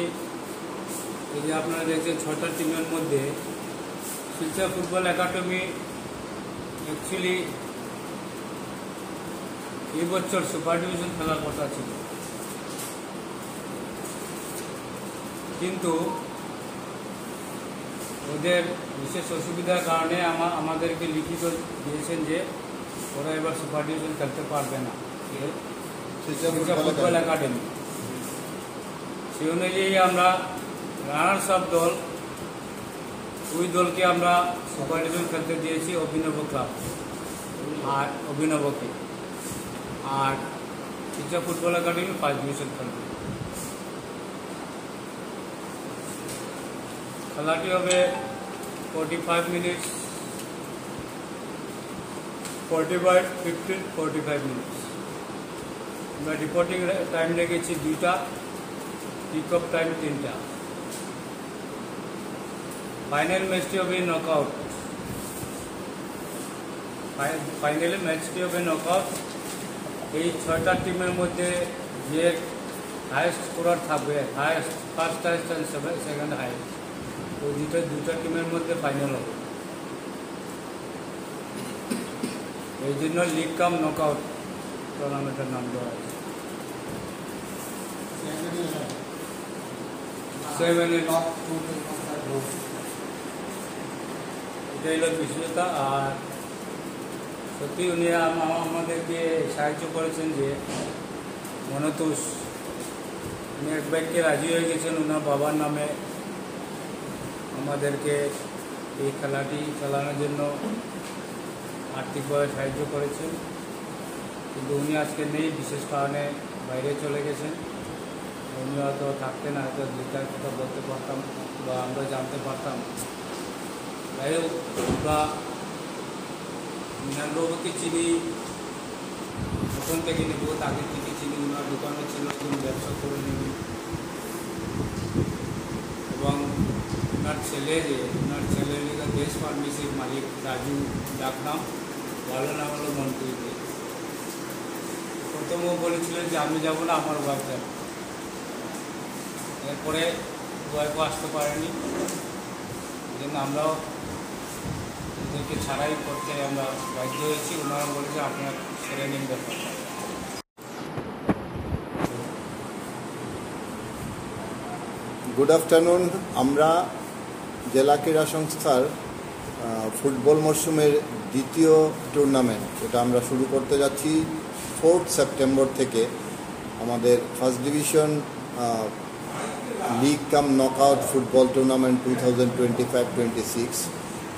এই যে আপনারা দেখছেন 6টা টিমের মধ্যে শিলচর ফুটবল একাডেমি অ্যাকচুয়ালি এই বছর সুপার ডিভিশন খেলার কথা ছিল, কিন্তু ওদের বিশেষ অসুবিধার কারণে আমাদেরকে লিখিত দিয়েছেন যে ওরা এবার সুপার ডিভিশন খেলতে পারবে না। Football academy. সেই অনুযায়ী আমরা রানার্স আপ দল, ওই দলকে আমরা সুপার ডিভিশন খেলতে দিয়েছি অভিনব ক্লাব আর অভিনবকে, আর শিক্ষা ফুটবল একাডেমি ফার্স্ট ডিভিশন খেলবে। খেলাটি হবে 45 মিনিটস, 45 মিনিটস। আমরা রিপোর্টিং টাইম রেখেছি 2টা, পিক আপ টাইম 3টা। ফাইনাল ম্যাচটি হবে নকআউট। ফাইনালি ম্যাচটি হবে নকআউট। এই 6টা টিমের মধ্যে যে হাইয়েস্ট স্কোরার থাকবে, highest first highest and second highest, ওই দুটা টিমের মধ্যে ফাইনাল হবে। এই জন্য লিগ কাম নকআউট টুর্নামেন্টের নাম দেওয়া আছে। এটাই হলো বিশেষতা। আর সত্যি উনি আমাদেরকে সাহায্য করেছেন যে মনতোষ, উনি এক ব্যাংকে রাজি হয়ে গেছেন ওনার বাবার নামে আমাদেরকে এই খেলাটি চালানোর জন্য আর্থিকভাবে সাহায্য করেছেন। কিন্তু উনি আজকে নেই, বিশেষ কারণে বাইরে চলে গেছেন। উনি হয়তো থাকতেন, হয়তো দুটার কথা বলতে পারতাম বা আমরা জানতে পারতাম। যাই হোক, আমরা মিনানবাবুকে চিনি প্রথম থেকে, বহুত আগে থেকে চিনি। ওনার দোকানে ছিল, তিনি ব্যবসা করে নিবি। এবং ওনার ছেলে দেশ ফার্মেসির মালিক রাজু, ডাকনাম, ভালো নাম হলো মন্ত্রীকে। প্রথমও বলেছিলেন যে আমি যাবো না, আমার ওয়াইফ যাবে। এরপরে ওয়াইফও আসতে পারেনি, এই জন্য আমরাও ওদেরকে ছাড়াই করতে আমরা বাধ্য হয়েছি। ওনারা বলেছে আপনার সেরে নিন ব্যাপারটা। Good afternoon. আমরা জেলা ক্রীড়া সংস্থার ফুটবল মরশুমের দ্বিতীয় টুর্নামেন্ট, এটা আমরা শুরু করতে যাচ্ছি 4 সেপ্টেম্বর থেকে। আমাদের ফার্স্ট ডিভিশন লিগ কাম নকআউট ফুটবল টুর্নামেন্ট 2025-26,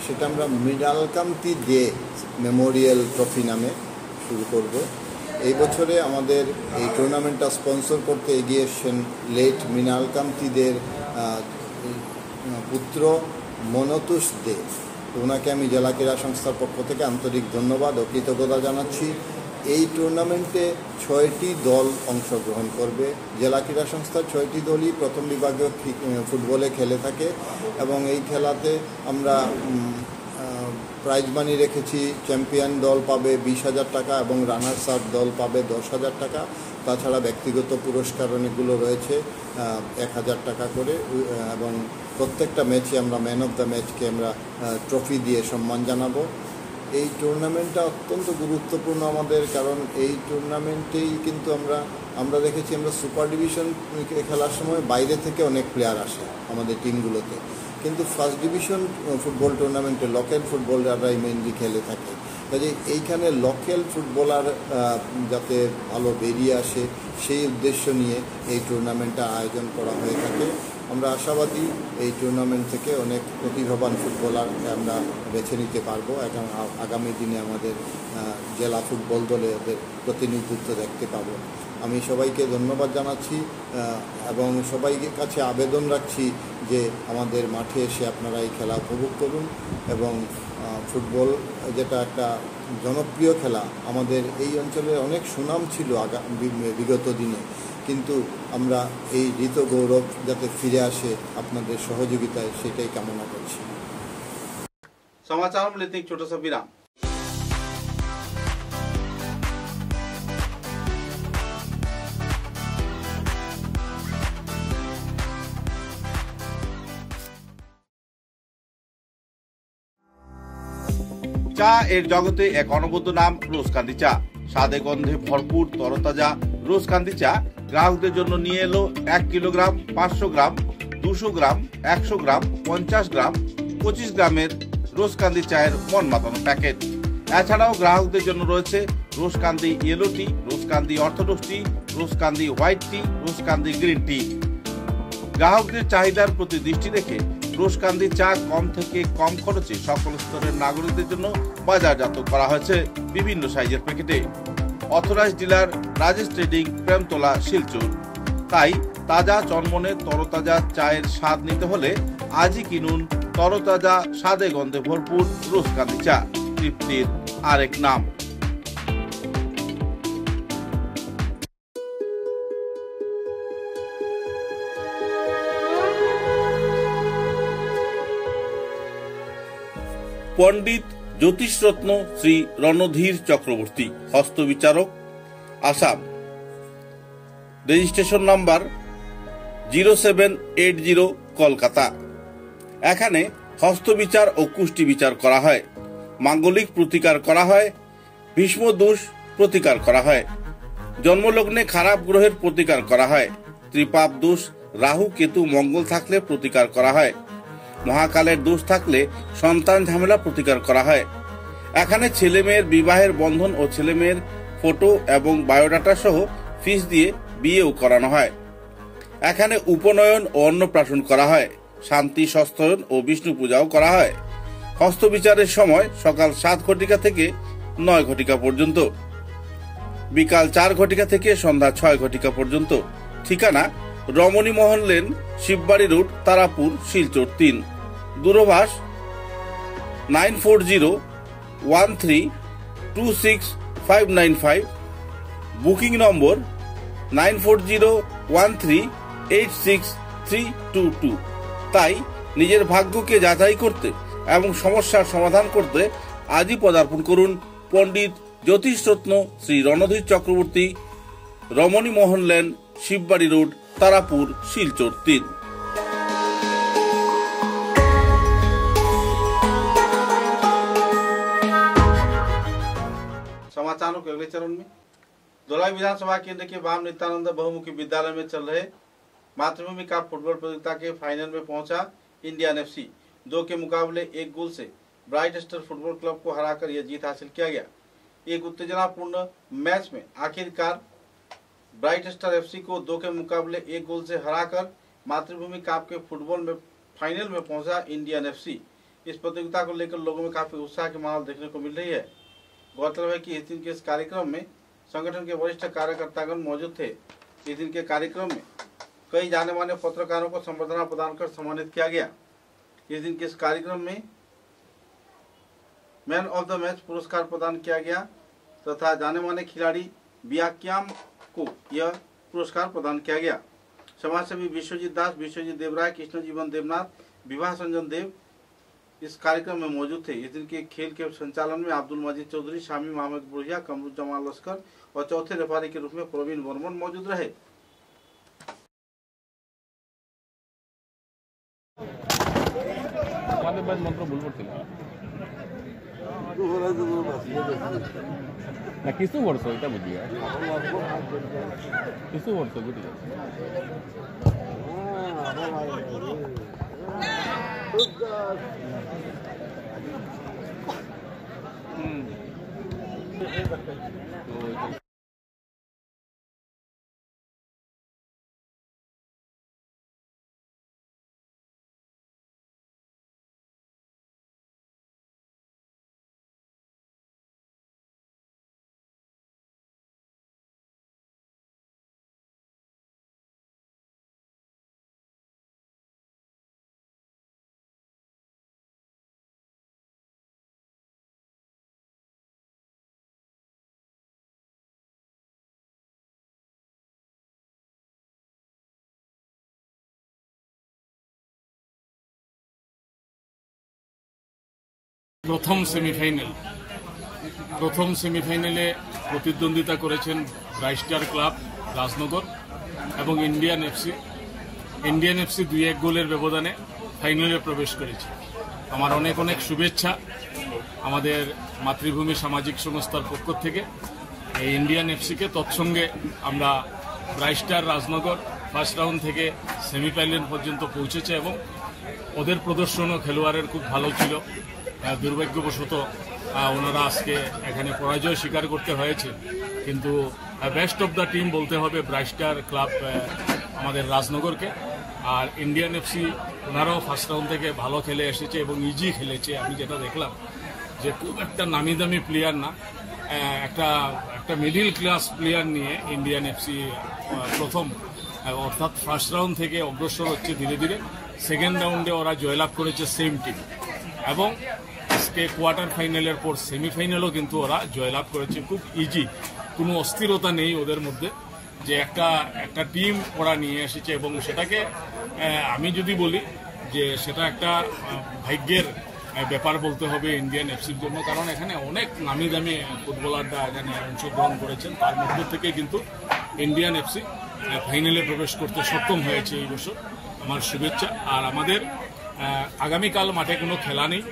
সেটা আমরা মৃণালকান্তি দে মেমোরিয়াল ট্রফি নামে শুরু করব। এই বছরে আমাদের এই টুর্নামেন্টটা স্পন্সর করতে এগিয়ে এসেছেন লেট মৃণালকান্তি দের পুত্র মনতোষ দে। ওনাকে আমি জেলা ক্রীড়া সংস্থার পক্ষ থেকে আন্তরিক ধন্যবাদ ও কৃতজ্ঞতা জানাচ্ছি। এই টুর্নামেন্টে 6টি দল অংশগ্রহণ করবে। জেলা ক্রীড়া সংস্থার 6টি দলই প্রথম বিভাগীয় ফুটবলে খেলে থাকে এবং এই খেলাতে আমরা প্রাইজ মানি রেখেছি। চ্যাম্পিয়ন দল পাবে 20,000 টাকা এবং রানার্স আপ দল পাবে 10,000 টাকা। তাছাড়া ব্যক্তিগত পুরস্কার অনেকগুলো রয়েছে 1,000 টাকা করে, এবং প্রত্যেকটা ম্যাচে আমরা ম্যান অফ দ্য ম্যাচকে আমরা ট্রফি দিয়ে সম্মান জানাবো। এই টুর্নামেন্টটা অত্যন্ত গুরুত্বপূর্ণ আমাদের, কারণ এই টুর্নামেন্টেই কিন্তু আমরা দেখেছি আমরা সুপার ডিভিশন খেলার সময় বাইরে থেকে অনেক প্লেয়ার আসে আমাদের টিমগুলোতে, কিন্তু ফার্স্ট ডিভিশন ফুটবল টুর্নামেন্টে লোকাল ফুটবলাররাই মেইনলি খেলে থাকে। কাজে এইখানে লোকাল ফুটবলার যাতে ভালো বেরিয়ে আসে সেই উদ্দেশ্য নিয়ে এই টুর্নামেন্টটা আয়োজন করা হয়ে থাকে। আমরা আশাবাদী এই টুর্নামেন্ট থেকে অনেক প্রতিভাবান ফুটবলার আমরা বেছে নিতে পারবো। এখন আগামী দিনে আমাদের জেলা ফুটবল দলে ওদের প্রতিনিধিত্ব দেখতে পাবো। আমি সবাইকে ধন্যবাদ জানাচ্ছি এবং সবাইকে কাছে আবেদন রাখছি যে আমাদের মাঠে এসে আপনারা এই খেলা উপভোগ করুন। এবং ফুটবল যেটা একটা জনপ্রিয় খেলা, আমাদের এই অঞ্চলে অনেক সুনাম ছিল বিগত দিনে, কিন্তু আমরা এই ঋত গৌরব যাতে ফিরে আসে আপনাদের সহযোগিতায়, সেটাই কামনা করছি। समाचार में लेते एक छोटा सा विराम। চা এর জগতে এক অনবদ্য নাম রোজকান্দি চা। স্বাদে গন্ধে ভরপুর তরতাজা রোজকান্দি চা গ্রাহকদের জন্য নিয়ে এলো 1 কিলোগ্রাম, 500 গ্রাম, 200 গ্রাম, 100 গ্রাম, 50 গ্রাম, 25 গ্রামের রোজকান্দি চায়ের মন মাতানো প্যাকেট। এছাড়াও গ্রাহকদের জন্য রয়েছে রোজকান্দি ইয়েলো টি, রোজকান্দি অর্থোডক্স টি, রোজকান্দি হোয়াইট টি, রোজকান্দি গ্রিন টি। গ্রাহকদের চাহিদার প্রতি দৃষ্টি রেখে রোজকান্দি চা কম থেকে কম খরচে সকল স্তরের নাগরিকদের জন্য বাজারজাত করা হয়েছে বিভিন্ন সাইজের প্যাকেটে। Authorise dealer Rajesh trading, Premtala, Silchar. তাই তাজা চনমনে তরতাজা চায়ের স্বাদ নিতে হলে আজই কিনুন তরতাজা স্বাদে গন্ধে ভরপুর রোজকান্দি চা, তৃপ্তির আরেক নাম। পণ্ডিত জ্যোতিষরত্ন শ্রী রণধীর চক্রবর্তী, হস্তবিচারক, আসাম। Registration number 0780, Kolkata. এখানে হস্তবিচার ও কুষ্টি বিচার করা হয়, মাঙ্গলিক প্রতিকার করা হয়, ভীষ্ম দোষ প্রতিকার করা হয়, জন্মলগ্নে খারাপ গ্রহের প্রতিকার করা হয়, ত্রিপাপ দোষ, রাহু কেতু মঙ্গল থাকলে প্রতিকার করা হয়, মহাকালের দোষ থাকলে সন্তান ঝামেলা প্রতিকার করা হয়। এখানে ছেলে মেয়ের বিবাহের বন্ধন ও ছেলে মেয়ের ফটো এবং বায়োডাটা সহ ফিস দিয়ে বিয়েও করানো হয়। এখানে উপনয়ন ও অন্নপ্রাশন করা হয়, শান্তি সস্থয়ন ও বিষ্ণু পূজাও করা হয়। হস্তবিচারের সময় সকাল 7 ঘটিকা থেকে 9 ঘটিকা পর্যন্ত, বিকাল 4 ঘটিকা থেকে সন্ধ্যা 6 ঘটিকা পর্যন্ত। ঠিকানা রমণী মোহন লেন, শিববাড়ি রোড, তারাপুর, শিলচর 3। দূরভাষ 9401326595। Booking number 9401386322। তাই নিজের ভাগ্যকে যাচাই করতে এবং সমস্যার সমাধান করতে আজই পদার্পণ করুন পণ্ডিত জ্যোতিষরত্ন শ্রী রণধীর চক্রবর্তী, রমণী মোহন লেন, শিববাড়ি রোড, तारापुर, शिलचर 3। समाचारों के अगले चरण में धोलाई विधानसभा केंद्र के वाम नित्यानंद बहुमुखी विद्यालय में चल रहे मातृभूमि कप फुटबॉल प्रतियोगिता के फाइनल में पहुंचा इंडियन FC। 2 के मुकाबले 1 गोल से ब्राइट स्टार फुटबॉल क्लब को हराकर यह जीत हासिल किया गया। एक उत्तेजनापूर्ण मैच में आखिरकार ब्राइट स्टार FC को 2 के मुकाबले 1 गोल से हराकर मातृभूमि कप के फुटबॉल में फाइनल में पहुंचा इंडियन FC। इस प्रतियोगिता को लेकर लोगों में काफी उत्साह की माहौल देखने को मिल रही है। गौरतलब है कि इस दिन के इस कार्यक्रम में संगठन के वरिष्ठ कार्यकर्तागण मौजूद थे। इस दिन के कार्यक्रम में कई जाने माने पत्रकारों को संबर्धना प्रदान कर सम्मानित किया गया। इस दिन के इस कार्यक्रम में मैन ऑफ द मैच पुरस्कार प्रदान किया गया तथा जाने माने खिलाड़ी बियाक्याम को यह पुरस्कार प्रदान किया गया। समाजसेवी विश्वजीत दास, विश्वजीत देवराय, कृष्ण जीवन देवनाथ, विवाह संजन देव इस कार्यक्रम में मौजूद थे। इस दिन के खेल के संचालन में अब्दुल मजीद चौधरी, शामी मोहम्मद बुढ़िया, कमरुज्जमान लश्कर और चौथे रेफरी के रूप में प्रवीण वर्मन मौजूद रहे। किसु वर्ष এটা বুঝিয়া किसु वर्ष গুটি প্রথম সেমিফাইনালে প্রতিদ্বন্দ্বিতা করেছেন ব্রাইট স্টার ক্লাব রাজনগর এবং ইন্ডিয়ান এফসি 2-1 গোলের ব্যবধানে ফাইনালে প্রবেশ করেছে। আমার অনেক অনেক শুভেচ্ছা আমাদের মাতৃভূমি সামাজিক সংস্থার পক্ষ থেকে এই ইন্ডিয়ান এফসিকে। তৎসঙ্গে আমরা bright star Rajnagar first round থেকে সেমিফাইনাল পর্যন্ত পৌঁছেছে এবং ওদের প্রদর্শনও খেলোয়াড়ের খুব ভালো ছিল। দুর্ভাগ্যবশত ওনারা আজকে এখানে পরাজয় স্বীকার করতে হয়েছে, কিন্তু বেস্ট অফ দ্য টিম বলতে হবে ব্রাইস্টার ক্লাব আমাদের রাজনগরকে। আর ইন্ডিয়ান এফসি ওনারাও ফার্স্ট রাউন্ড থেকে ভালো খেলে এসেছে এবং ইজি খেলেছে। আমি যেটা দেখলাম যে খুব একটা নামি দামি প্লেয়ার না, একটা মিডিল ক্লাস প্লেয়ার নিয়ে ইন্ডিয়ান এফসি প্রথম অর্থাৎ ফার্স্ট রাউন্ড থেকে অগ্রসর হচ্ছে ধীরে ধীরে। সেকেন্ড রাউন্ডে ওরা জয়লাভ করেছে সেম টিম, এবং আজকে কোয়ার্টার ফাইনালের পর সেমিফাইনালও কিন্তু ওরা জয়লাভ করেছে খুব ইজি। কোনো অস্থিরতা নেই ওদের মধ্যে, যে একটা টিম ওরা নিয়ে এসেছে। এবং সেটাকে আমি যদি বলি যে সেটা একটা ভাগ্যের ব্যাপার বলতে হবে ইন্ডিয়ান এফসির জন্য, কারণ এখানে অনেক নামি দামি ফুটবলাররা এখানে অংশগ্রহণ করেছেন। তার মধ্য থেকে কিন্তু ইন্ডিয়ান এফসি ফাইনালে প্রবেশ করতে সক্ষম হয়েছে এই বছর। আমার শুভেচ্ছা। আর আমাদের আগামীকাল মাঠে কোনো খেলা নেই,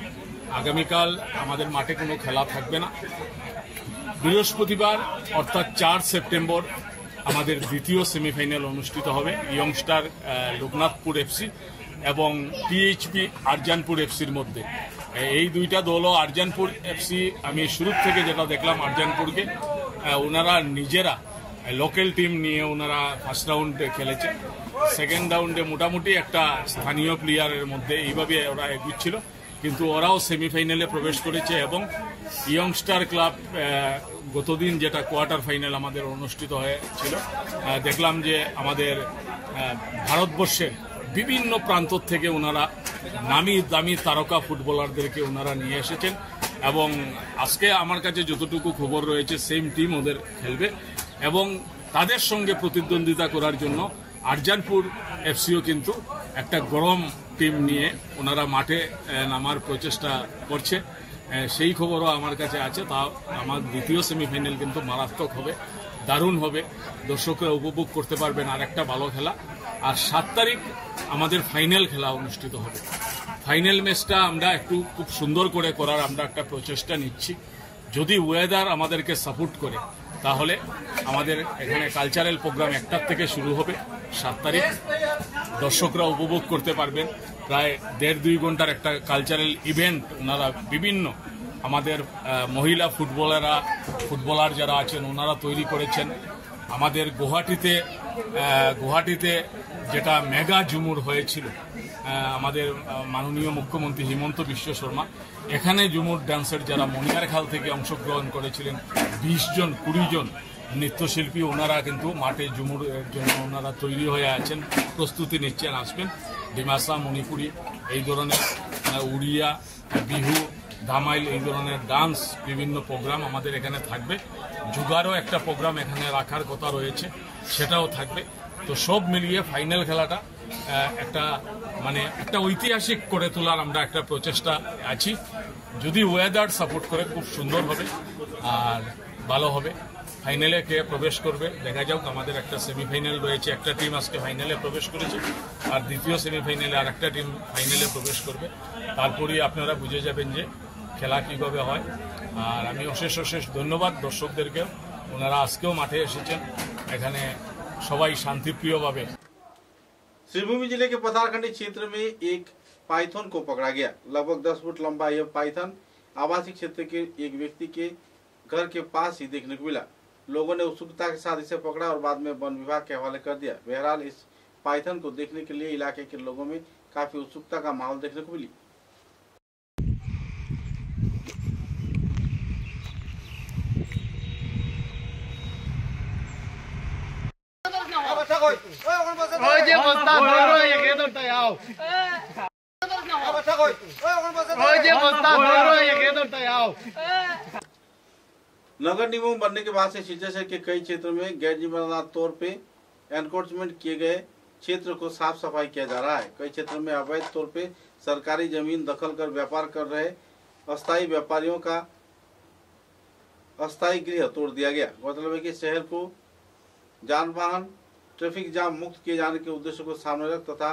আগামীকাল আমাদের মাঠে কোনো খেলা থাকবে না। বৃহস্পতিবার অর্থাৎ 4 সেপ্টেম্বর আমাদের দ্বিতীয় সেমিফাইনাল অনুষ্ঠিত হবে ইয়ংস্টার লোকনাথপুর এফসি এবং টিএইচপি আরজানপুর এফসির মধ্যে। এই দুইটা দলও আরজানপুর এফসি, আমি শুরু থেকে যেটা দেখলাম আরজানপুরকে ওনারা নিজেরা লোকাল টিম নিয়ে ওনারা ফার্স্ট রাউন্ডে খেলেছে। সেকেন্ড রাউন্ডে মোটামুটি একটা স্থানীয় প্লেয়ারের মধ্যে এইভাবে ওরা এগুচ্ছিল, কিন্তু ওরাও সেমিফাইনালে প্রবেশ করেছে। এবং ইয়ংস্টার ক্লাব গতদিন যেটা কোয়ার্টার ফাইনাল আমাদের অনুষ্ঠিত হয়েছিল, দেখলাম যে আমাদের ভারতবর্ষের বিভিন্ন প্রান্ত থেকে ওনারা নামি দামি তারকা ফুটবলারদেরকে ওনারা নিয়ে এসেছেন। এবং আজকে আমার কাছে যতটুকু খবর রয়েছে সেম টিম ওদের খেলবে, এবং তাদের সঙ্গে প্রতিদ্বন্দ্বিতা করার জন্য আরজানপুর এফসিও কিন্তু একটা গরম টিম নিয়ে ওনারা মাঠে নামার প্রচেষ্টা করছে। সেই খবরও আমার কাছে আছে। তা আমার দ্বিতীয় সেমিফাইনাল কিন্তু মারাত্মক হবে, দারুণ হবে, দর্শকরা উপভোগ করতে পারবেন আর একটা ভালো খেলা। আর 7 তারিখ আমাদের ফাইনাল খেলা অনুষ্ঠিত হবে। ফাইনাল ম্যাচটা আমরা একটু খুব সুন্দর করে করার আমরা একটা প্রচেষ্টা নিচ্ছি। যদি ওয়েদার আমাদেরকে সাপোর্ট করে তাহলে আমাদের এখানে কালচারাল প্রোগ্রাম 1টার থেকে শুরু হবে 7 তারিখ। দর্শকরা উপভোগ করতে পারবেন। প্রায় 1.5-2 ঘন্টার একটা কালচারাল ইভেন্ট ওনারা বিভিন্ন আমাদের মহিলা ফুটবলার যারা আছেন ওনারা তৈরি করেছেন। আমাদের গুয়াহাটিতে যেটা মেগা ঝুমুর হয়েছিল আমাদের মাননীয় মুখ্যমন্ত্রী হিমন্ত বিশ্ব শর্মা, এখানে ঝুমুর ডান্সের যারা মনিয়ারখাল থেকে অংশগ্রহণ করেছিলেন 20 জন 20 জন নৃত্যশিল্পী, ওনারা কিন্তু মাঠে ঝুমুরের জন্য ওনারা তৈরি হয়ে আছেন, প্রস্তুতি নিচ্ছেন। আসবেন ডিমাসা, মণিপুরি, এই ধরনের উড়িয়া, বিহু, ধামাইল, এই ধরনের ডান্স বিভিন্ন প্রোগ্রাম আমাদের এখানে থাকবে। জুগারও একটা প্রোগ্রাম এখানে রাখার কথা রয়েছে, সেটাও থাকবে। তো সব মিলিয়ে ফাইনাল খেলাটা একটা ঐতিহাসিক করে তোলার আমরা একটা প্রচেষ্টা আছি। যদি ওয়েদার সাপোর্ট করে খুব সুন্দর হবে আর ভালো হবে। ফাইনালে কে প্রবেশ করবে দেখা যাক। আমাদের একটা সেমিফাইনাল রয়েছে, একটা টিম আজকে ফাইনালে প্রবেশ করেছে, আর দ্বিতীয় সেমিফাইনালে আর একটা টিম ফাইনালে প্রবেশ করবে। তারপরেই আপনারা বুঝে যাবেন যে খেলা কীভাবে হয়। আর আমি অশেষ ধন্যবাদ দর্শকদেরকে, ওনারা আজকেও মাঠে এসেছেন। এখানে সবাই शांतिप्रिय। श्रीभूमि जिले के पथारखंडी क्षेत्र में एक पाइथन को पकड़ा गया। लगभग 10 फुट लंबा यह पाइथन आवासीय क्षेत्र के एक व्यक्ति के घर के पास ही देखने को मिला। लोगों ने उत्सुकता के साथ इसे पकड़ा और बाद में वन विभाग के हवाले कर दिया। बहरहाल इस पाइथन को देखने के लिए इलाके के लोगों में काफी उत्सुकता का माहौल देखने को मिली। नगर निगम बनने के बाद से सिलचर शहर के कई क्षेत्रों में गैर जिम्मेदार तौर पे एनक्रोचमेंट किए गए क्षेत्र को साफ सफाई किया जा रहा है। कई क्षेत्रों में अवैध तौर पे सरकारी जमीन दखल कर व्यापार कर रहे अस्थायी व्यापारियों का अस्थायी गृह तोड़ दिया गया। गौरतलब है कि शहर को जान वाहन ट्रैफिक जाम मुक्त किए जाने के उद्देश्य को सामने रख तथा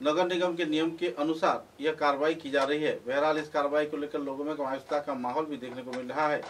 नगर निगम के नियम के अनुसार यह कार्रवाई की जा रही है। बहरहाल इस कार्रवाई को लेकर लोगों में मायूसियत का माहौल भी देखने को मिल रहा है।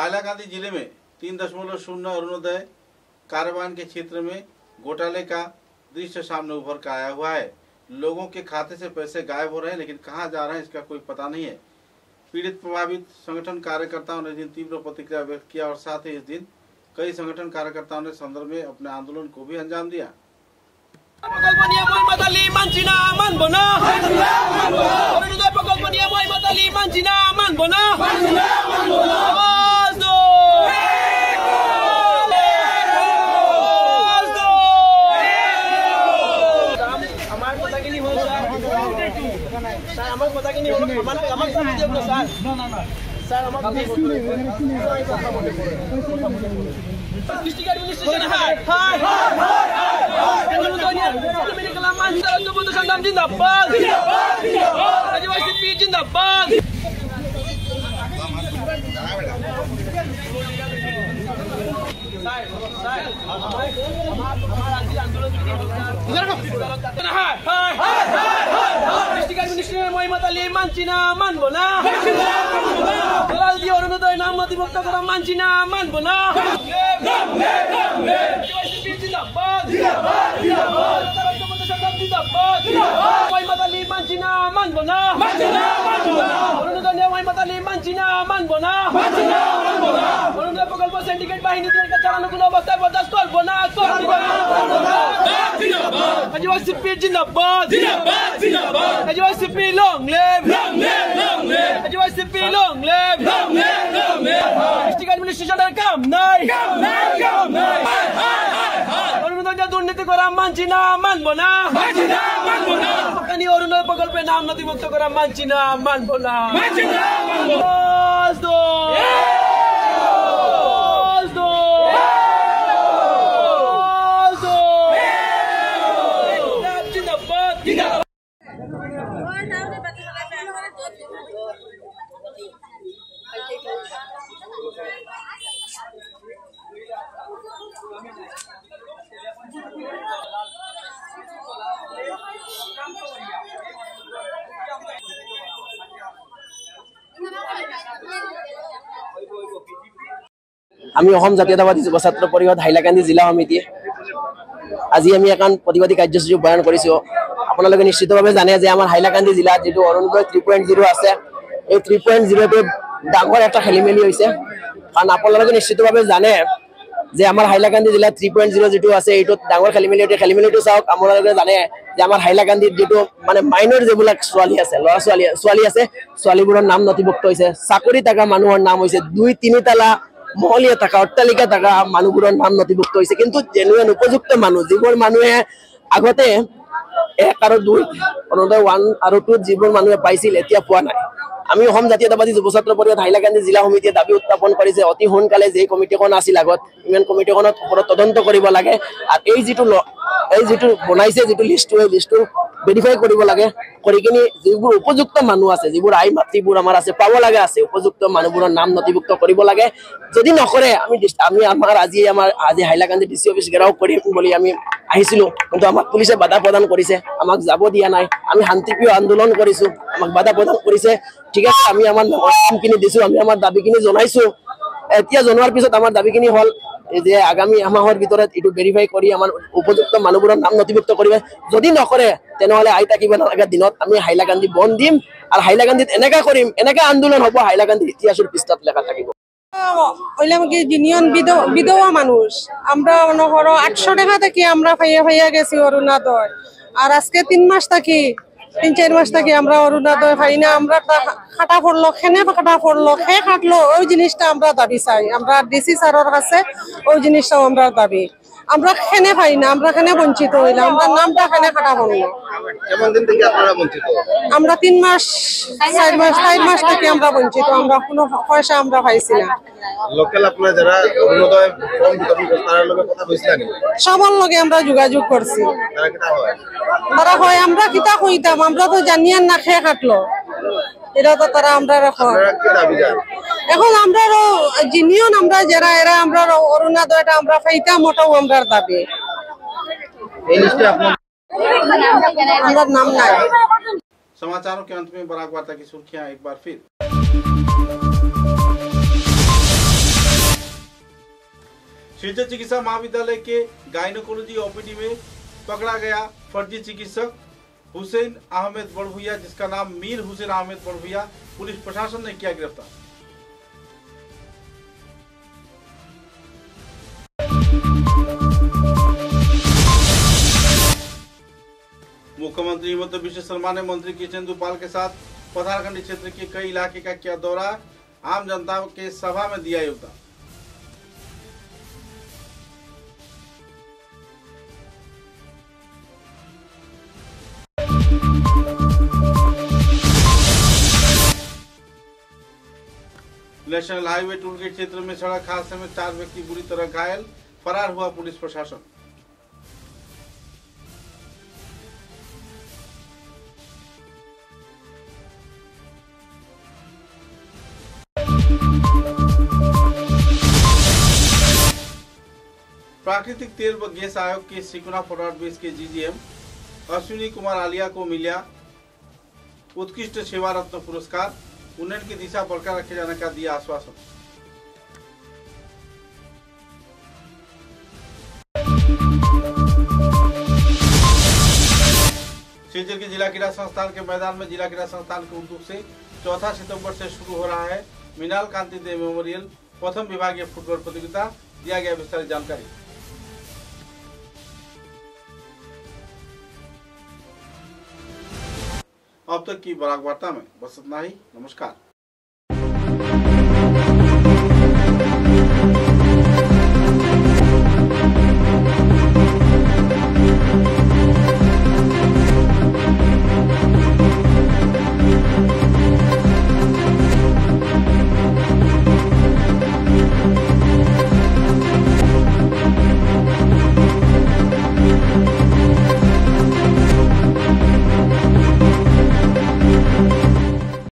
हाइलाकांदी जिले में 3.0 अरुणोदय कारावान के क्षेत्र में घोटाले का दृश्य सामने उभर कर आया हुआ है। लोगों के खाते से पैसे गायब हो रहे हैं, लेकिन कहां जा रहे हैं इसका कोई पता नहीं है। पीड़ित प्रभावित संगठन कार्यकर्ताओं ने इस दिन तीव्र प्रतिक्रिया व्यक्त किया और साथ ही इस दिन कई संगठन कार्यकर्ताओं ने संदर्भ में अपने आंदोलन को भी अंजाम दिया। দুর্নীতি করা মানছি না, মানবো না। অরুণোদয় প্রকল্পে নাম নথিভুক্ত করা মানছি না, মানবো না। আমি অসম জাতীয়তাবাদী যুৱ ছাত্ৰ পৰিষদ হাইলাকান্দি জিলা সমিতিয়ে আজি আমি এখন প্ৰতিবাদী কাৰ্যসূচী ৰূপায়ণ কৰিছো। আপোনালোকে নিশ্চিতভাৱে জানে যে আমাৰ হাইলাকান্দি জিলাত যেটো অৰুণোদয় 3.0 আছে, এই 3.0টো ডাঙৰ এটা খেলিমেলি হৈছে। কাৰণ আপোনালোকে নিশ্চিতভাৱে জানে যে আমাৰ হাইলাকান্দি জিলাত 3.0 যেটো আছে এইটোত ডাঙৰ খেলিমেলিটো চাওক। আপোনালোকে জানে যে আমাৰ হাইলাকান্দিত যেটো মানে মাইনৰ যেবিলাক ছোৱালী আছে, ল'ৰা ছোৱালী আছে, ছোৱালীবোৰৰ নাম নথিভুক্ত হৈছে। চাকৰি থকা মানুহৰ নাম হৈছে 2-3 তালা মহলীয়া থকা অট্টালিকা থকা মানুহবোৰৰ নাম নথিভুক্ত হৈছে। কিন্তু জেনুৱেন উপযুক্ত মানুহ যিবোৰ মানুহে আগতে 1 আৰু 2 অৰুণোদয় 1 আৰু 2 যিবোৰ মানুহে পাইছিল এতিয়া পোৱা নাই। আমি অসম জাতীয়তাবাদী যুৱ ছাত্ৰ পৰিষদ হাইলাকান্দি জিলা সমিতিয়ে দাবী উত্থাপন কৰিছে অতি সোনকালে যে কমিটিখন আছিল আগত ইমান কমিটিখনত ওপৰত তদন্ত কৰিব লাগে। আৰু এই যিটো বনাইছে যিটো লিষ্টটো এই লিষ্টটো ভেৰিফাই কৰিব লাগে। কৰি কিনি যিবোৰ উপযুক্ত মানুহ আছে, যিবোৰ আই মাতৃবোৰ আমাৰ আছে, পাব লাগে আছে, উপযুক্ত মানুহবোৰৰ নাম নথিভুক্ত কৰিব লাগে। যদি নকৰে আমি আজি হাইলাকান্দি ডিচি অফিচ ঘেৰাও কৰিম বুলি আমি আহিছিলো, কিন্তু আমাক পুলিচে বাধা প্ৰদান কৰিছে, আমাক যাব দিয়া নাই। আমি শান্তিপ্ৰিয় আন্দোলন কৰিছো, আমাক বাধা প্ৰদান কৰিছে। ঠিক আছে, আমি আমাৰ নামখিনি দিছো, আমি আমাৰ দাবীখিনি জনাইছো। এতিয়া জনোৱাৰ পিছত আমাৰ দাবীখিনি হ'ল যে আগামী এমাহৰ ভিতৰত এইটো ভেৰিফাই কৰি আমাৰ উপযুক্ত মানুহবোৰৰ নাম নথিভুক্ত কৰিব। যদি নকৰে তেনেহ'লে আই থাকিব নালাগে দিনত আমি হাইলাকান্দি বন্ধ দিম। আর হাইলাকান্দিত এনেকা করিম, এনেকা আন্দোলন হবো, হাইলাকান্দির ইতিহাসের পৃষ্ঠাত লেখা থাকিব। ইউনিয়ন বিধবা মানুষ আমরা মনে করো 800 টাকা থেকে আমরা ফাইয়া গেছি অরুণোদয়। আর আজকে 3 মাস থাকি 3-4 মাস থাকি আমরা অরুণোদয় পাই না। আমরা খাটা পড়লো, খেনে কাটা পড়লো, খেয়ে কাটলো, ওই জিনিসটা আমরা দাবি চাই। আমরা ডিসি স্যারের কাছে ওই জিনিসটাও আমরা দাবি। আমরা খেনে পাই না, আমরা খেনে বঞ্চিত হইলাম, আমরা নামটা খেনে কাটা পড়লো। কেমন দিন থেকে আপনারা বঞ্চিত? আমরা 3 মাস 4 মাস থেকে আমরা বঞ্চিত। আমরা কোনো পয়সা আমরা পাইছি না। লোকাল আপনারা যারা অরুণোদয় ফর্ম বিতরণ করে তার লগে কথা কইছিলেন? সবার লগে আমরা যোগাযোগ করছি। তারা কিটা হয়? তারা হয় আমরা কিটা কইতাম, আমরা তো জানিয়ান না খেয়ে কাটলো। এটা তো তারা আমরা এখন আমরা জিনিয়ন আমরা যারা এরা আমরা অরুণোদয়টা আমরা পাইতাম, ওটাও আমরা দাবি। এই লিস্টে আপনার नाम ना है। समाचारों के अंत में बराक वार्ता की सुर्खियां एक बार फिर। सिलचर चिकित्सा महाविद्यालय के गायनोकोलॉजी ओपीडी में पकड़ा गया फर्जी चिकित्सक हुसैन अहमद बड़भुइया, जिसका नाम मीर हुसैन अहमद बड़भुइया, पुलिस प्रशासन ने किया गिरफ्तार। मुख्यमंत्री हिमंत बिश्व शर्मा ने मंत्री किशन दुपाल के साथ पथारखंडी क्षेत्र के कई इलाके का किया दौरा, आम जनता के सभा में दिया योगदान। नेशनल हाईवे टोलगेट क्षेत्र में सड़क हादसे में 4 व्यक्ति बुरी तरह घायल, फरार हुआ पुलिस प्रशासन। प्राकृतिक तेल व गैस आयोग के सिकुना फॉरवर्ड बेस के जीजीएम अश्विनी कुमार आलिया को मिला उत्कृष्ट सेवा रत्न पुरस्कार, उन्नयन की दिशा बरकरार रखे जाने का दिया आश्वासन। सिलचर के जिला क्रीड़ा संस्थान के मैदान में जिला क्रीड़ा संस्थान के उद्योग से 4 सितंबर से शुरू हो रहा है मृणाल कांति देव मेमोरियल प्रथम विभागीय फुटबॉल प्रतियोगिता, दिया गया विस्तारित जानकारी। अब तक की बराक वार्ता में बस इतना ही। नमस्कार।